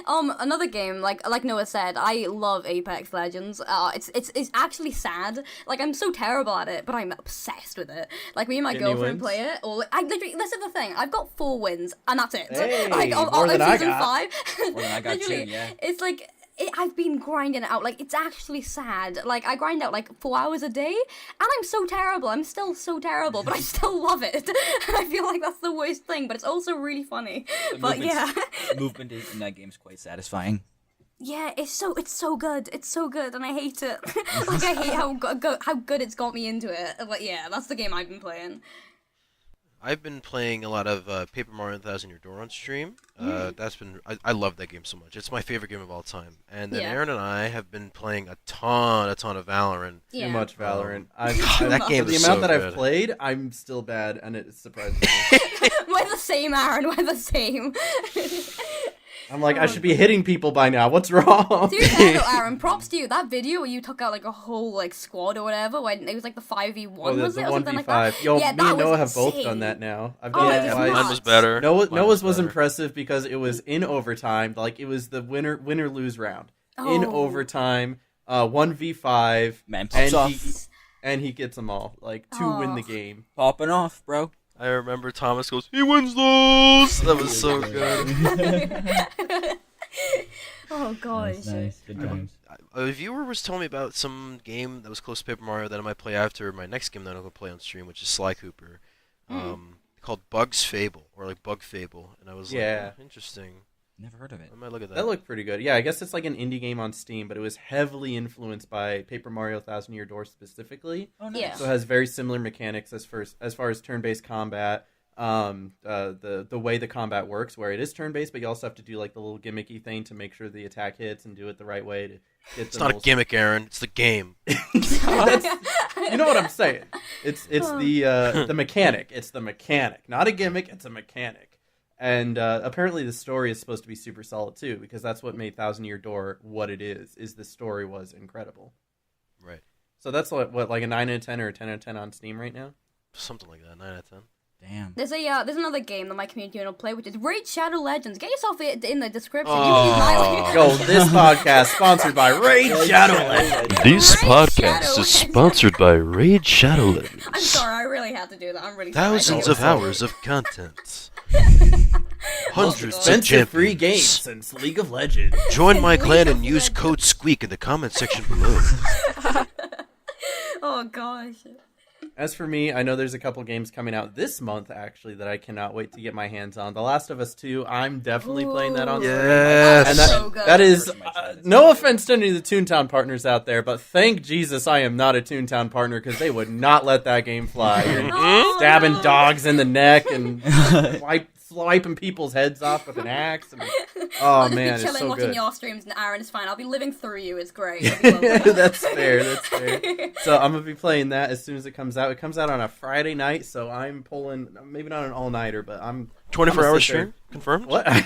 Another game like Noah said, I love Apex Legends. It's actually sad. Like I'm so terrible at it, but I'm obsessed with it. Like me and my Get any girlfriend wins? play it. Or I literally, this is the thing. I've got 4 wins and that's it. Hey, like more than I season got. 5. More than I got too, Literally, yeah. It's like. I've been grinding it out. Like, it's actually sad. Like, I grind out, 4 hours a day, and I'm so terrible. I'm still so terrible, but I still love it. I feel like that's the worst thing, but it's also really funny. But yeah. Movement in that game is quite satisfying. Yeah, it's so good. It's so good, and I hate it. Like, I hate how good it's got me into it. But yeah, that's the game I've been playing. I've been playing a lot of Paper Mario 1000 Year Door on stream. I love that game so much. It's my favorite game of all time. And then Yeah. Aaron and I have been playing a ton of Valorant. Yeah. Too much Valorant. That game For the is amount so that I've good. played, I'm still bad, and it surprises me. We're the same, Aaron. We're the same. I'm like, I should be hitting people by now. What's wrong? To be fair though, Aaron, props to you. That video where you took out a whole squad or whatever, when it was the 5v1, Oh, was the it, or something like that? 1v5. Yo, Yeah, me that and Noah was have both insane. done that now. I've Oh, done yeah, it yeah, twice. Mine was better. Noah's was better. impressive because it was in overtime. Like, it was the win or lose round. In Oh. overtime, 1v5, Man pops off. and he gets them all, to win the Oh. game. Popping off, bro. I remember Thomas goes, he wins those! That was so good. Oh gosh. Good times. A viewer was telling me about some game that was close to Paper Mario that I might play after my next game that I'm going to play on stream, which is Sly Cooper. Called Bug's Fable, or Bug Fable. And I was Yeah. like, oh, interesting. Never heard of it. I might look at that. That looked pretty good. Yeah, I guess it's like an indie game on Steam, but it was heavily influenced by Paper Mario 1000 Year Door specifically. Oh, Yeah. So it has very similar mechanics as far as turn-based combat. The way the combat works, where it is turn-based, but you also have to do the little gimmicky thing to make sure the attack hits and do it the right way to get It's not a gimmick, Aaron. It's the game. You know what I'm saying? It's the mechanic. It's the mechanic, not a gimmick. It's a mechanic. And apparently the story is supposed to be super solid too, because that's what made 1000 Year Door what it is the story was incredible. Right. So that's what like a 9 out of 10 or a 10 out of 10 on Steam right now? Something like that. 9 out of 10. Damn. There's another game that my community will play, which is Raid Shadow Legends. Get yourself it in the description. Oh. Yo, this podcast sponsored by Raid Shadow Legends. This Raid podcast Shadow is sponsored by Raid Shadow Legends. I'm sorry, I really had to do that. I'm really sorry. Thousands of hours of content. Hundreds of Expensive free champions. games since League of Legends. Join my clan League and of use Legends. code SQUEAK in the comment section below. Oh gosh. As for me, I know there's a couple games coming out this month, actually, that I cannot wait to get my hands on. The Last of Us 2, I'm definitely playing that on Ooh. stream. Yes. And So good. that is, First match, that is no so offense to any of the Toontown partners out there, but thank Jesus I am not a Toontown partner, because they would not let that game fly. You're Oh, stabbing no. dogs in the neck and swiping people's heads off with an axe. And, oh I'll just man, be it's chilling so watching good. your streams, and Aaron is fine. I'll be living through you. It's great. It'll be lovely. That's fair. That's fair. So I'm gonna be playing that as soon as it comes out. It comes out on a Friday night, so I'm pulling maybe not an all nighter, but I'm 24-hour stream confirmed. What? I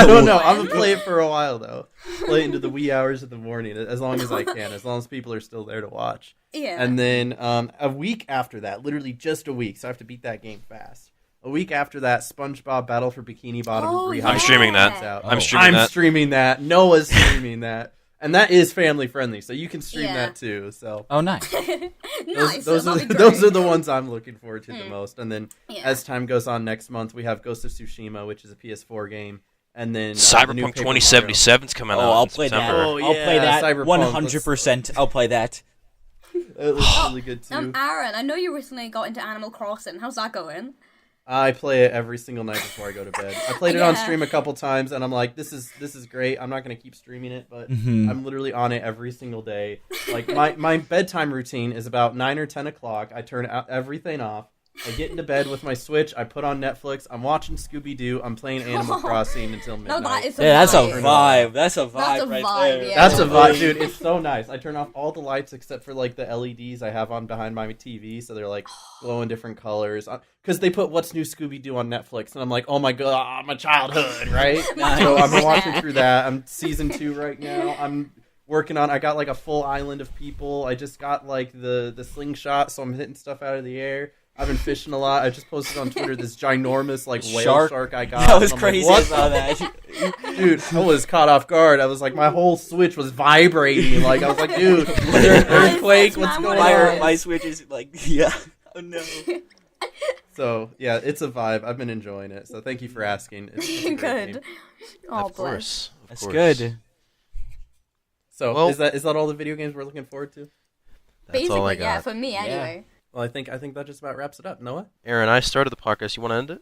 don't know. I'm gonna play it for a while though. Play it into the wee hours of the morning as long as I can, as long as people are still there to watch. Yeah. And then a week after that, literally just a week, so I have to beat that game fast. A week after that, SpongeBob Battle for Bikini Bottom Oh, Rehab. I'm streaming that. comes out. I'm streaming that. Noah's streaming that. And that is family friendly, so you can stream Yeah. that too. So Oh, nice. Nice. those that'll are be those great. are the ones I'm looking forward to the most. And then Yeah. as time goes on, next month we have Ghost of Tsushima, which is a PS4 game, and then the new Cyberpunk Paper Mario. 2077's coming out. Oh, I'll in play that. September. Oh, I'll play yeah, that. Cyberpunk. 100%. I'll play that. It looks really good too. Aaron, I know you recently got into Animal Crossing. How's that going? I play it every single night before I go to bed. I played it on Yeah. stream a couple times, and I'm like, this is great. I'm not gonna keep streaming it, but I'm literally on it every single day. Like my bedtime routine is about 9 or 10 o'clock. I turn everything off. I get into bed with my Switch. I put on Netflix. I'm watching Scooby Doo. I'm playing Animal Crossing until midnight. No, that is a Yeah, that's a vibe. vibe. That's a vibe That's a right vibe, there. yeah. That's a vibe, dude. It's so nice. I turn off all the lights except for like the LEDs I have on behind my TV, so they're like glowing different colors. Because they put What's New Scooby Doo on Netflix, and I'm like, oh my god, my childhood, right? So I'm watching through that. I'm season 2 right now. I'm working on. I got like a full island of people. I just got like the slingshot, so I'm hitting stuff out of the air. I've been fishing a lot. I just posted on Twitter this ginormous like whale shark I got. That was And I'm crazy. Like, I saw what? that. Dude, I was caught off guard. I was like, my whole Switch was vibrating. Like, I was like, dude, is there an earthquake? What's going on? My Switch is like, yeah. Oh no. So, yeah, it's a vibe. I've been enjoying it. So, thank you for asking. It's a great Good. game. Oh, Of course. Of That's course. good. So, Well- is that all the video games we're looking forward to? That's Basically, all I yeah, got. for me anyway. Well, I think that just about wraps it up. Noah? Aaron, I started the podcast. You want to end it?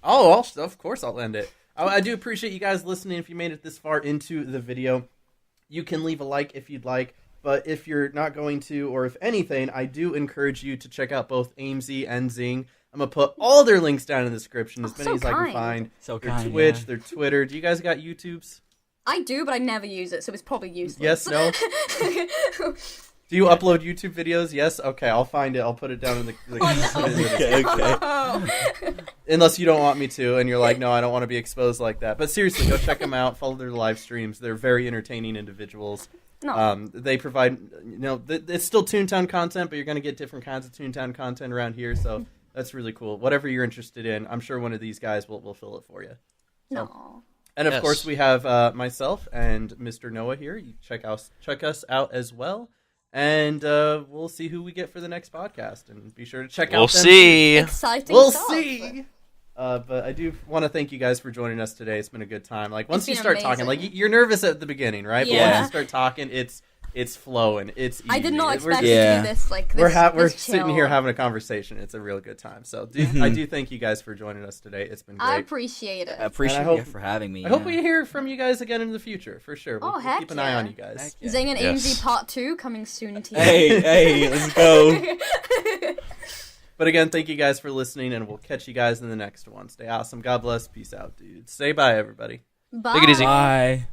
Oh, of course I'll end it. I do appreciate you guys listening. If you made it this far into the video, you can leave a like if you'd like. But if you're not going to, or if anything, I do encourage you to check out both Aimsey and Zing. I'm going to put all their links down in the description, as many so as I can kind. find. So Their kind, Twitch, yeah. their Twitter. Do you guys got YouTubes? I do, but I never use it, so it's probably useless. Yes, no? Do you upload YouTube videos? Yes? Okay, I'll find it. I'll put it down in the Okay. Unless you don't want me to, and you're like, no, I don't want to be exposed like that. But seriously, go check them out. Follow their live streams. They're very entertaining individuals. No. They provide, it's still Toontown content, but you're going to get different kinds of Toontown content around here. So that's really cool. Whatever you're interested in, I'm sure one of these guys will fill it for you. No. And of Yes. course, we have myself and Mr. Noah here. You check us out as well. And we'll see who we get for the next podcast. And be sure to check out We'll them. see. Exciting We'll stuff. see. But I do want to thank you guys for joining us today. It's been a good time. Like once It's you been start talking, amazing. like you're nervous at the beginning, right? But Yeah. once you start talking, it's flowing. It's easy. I did not We're expect just- Yeah. to do this. Like this, we're this sitting chill. here having a conversation. It's a real good time. So I do thank you guys for joining us today. It's been great. I appreciate it. I appreciate And I you hope- for having me. I hope yeah. we hear from you guys again in the future, for sure. We'll heck keep an eye yeah. on you guys. Yeah. Zing and Yes. Aimsey Part 2 coming soon to you. Hey, let's go. But again, thank you guys for listening, and we'll catch you guys in the next one. Stay awesome. God bless. Peace out, dude. Say bye, everybody. Bye. Take it easy. Bye.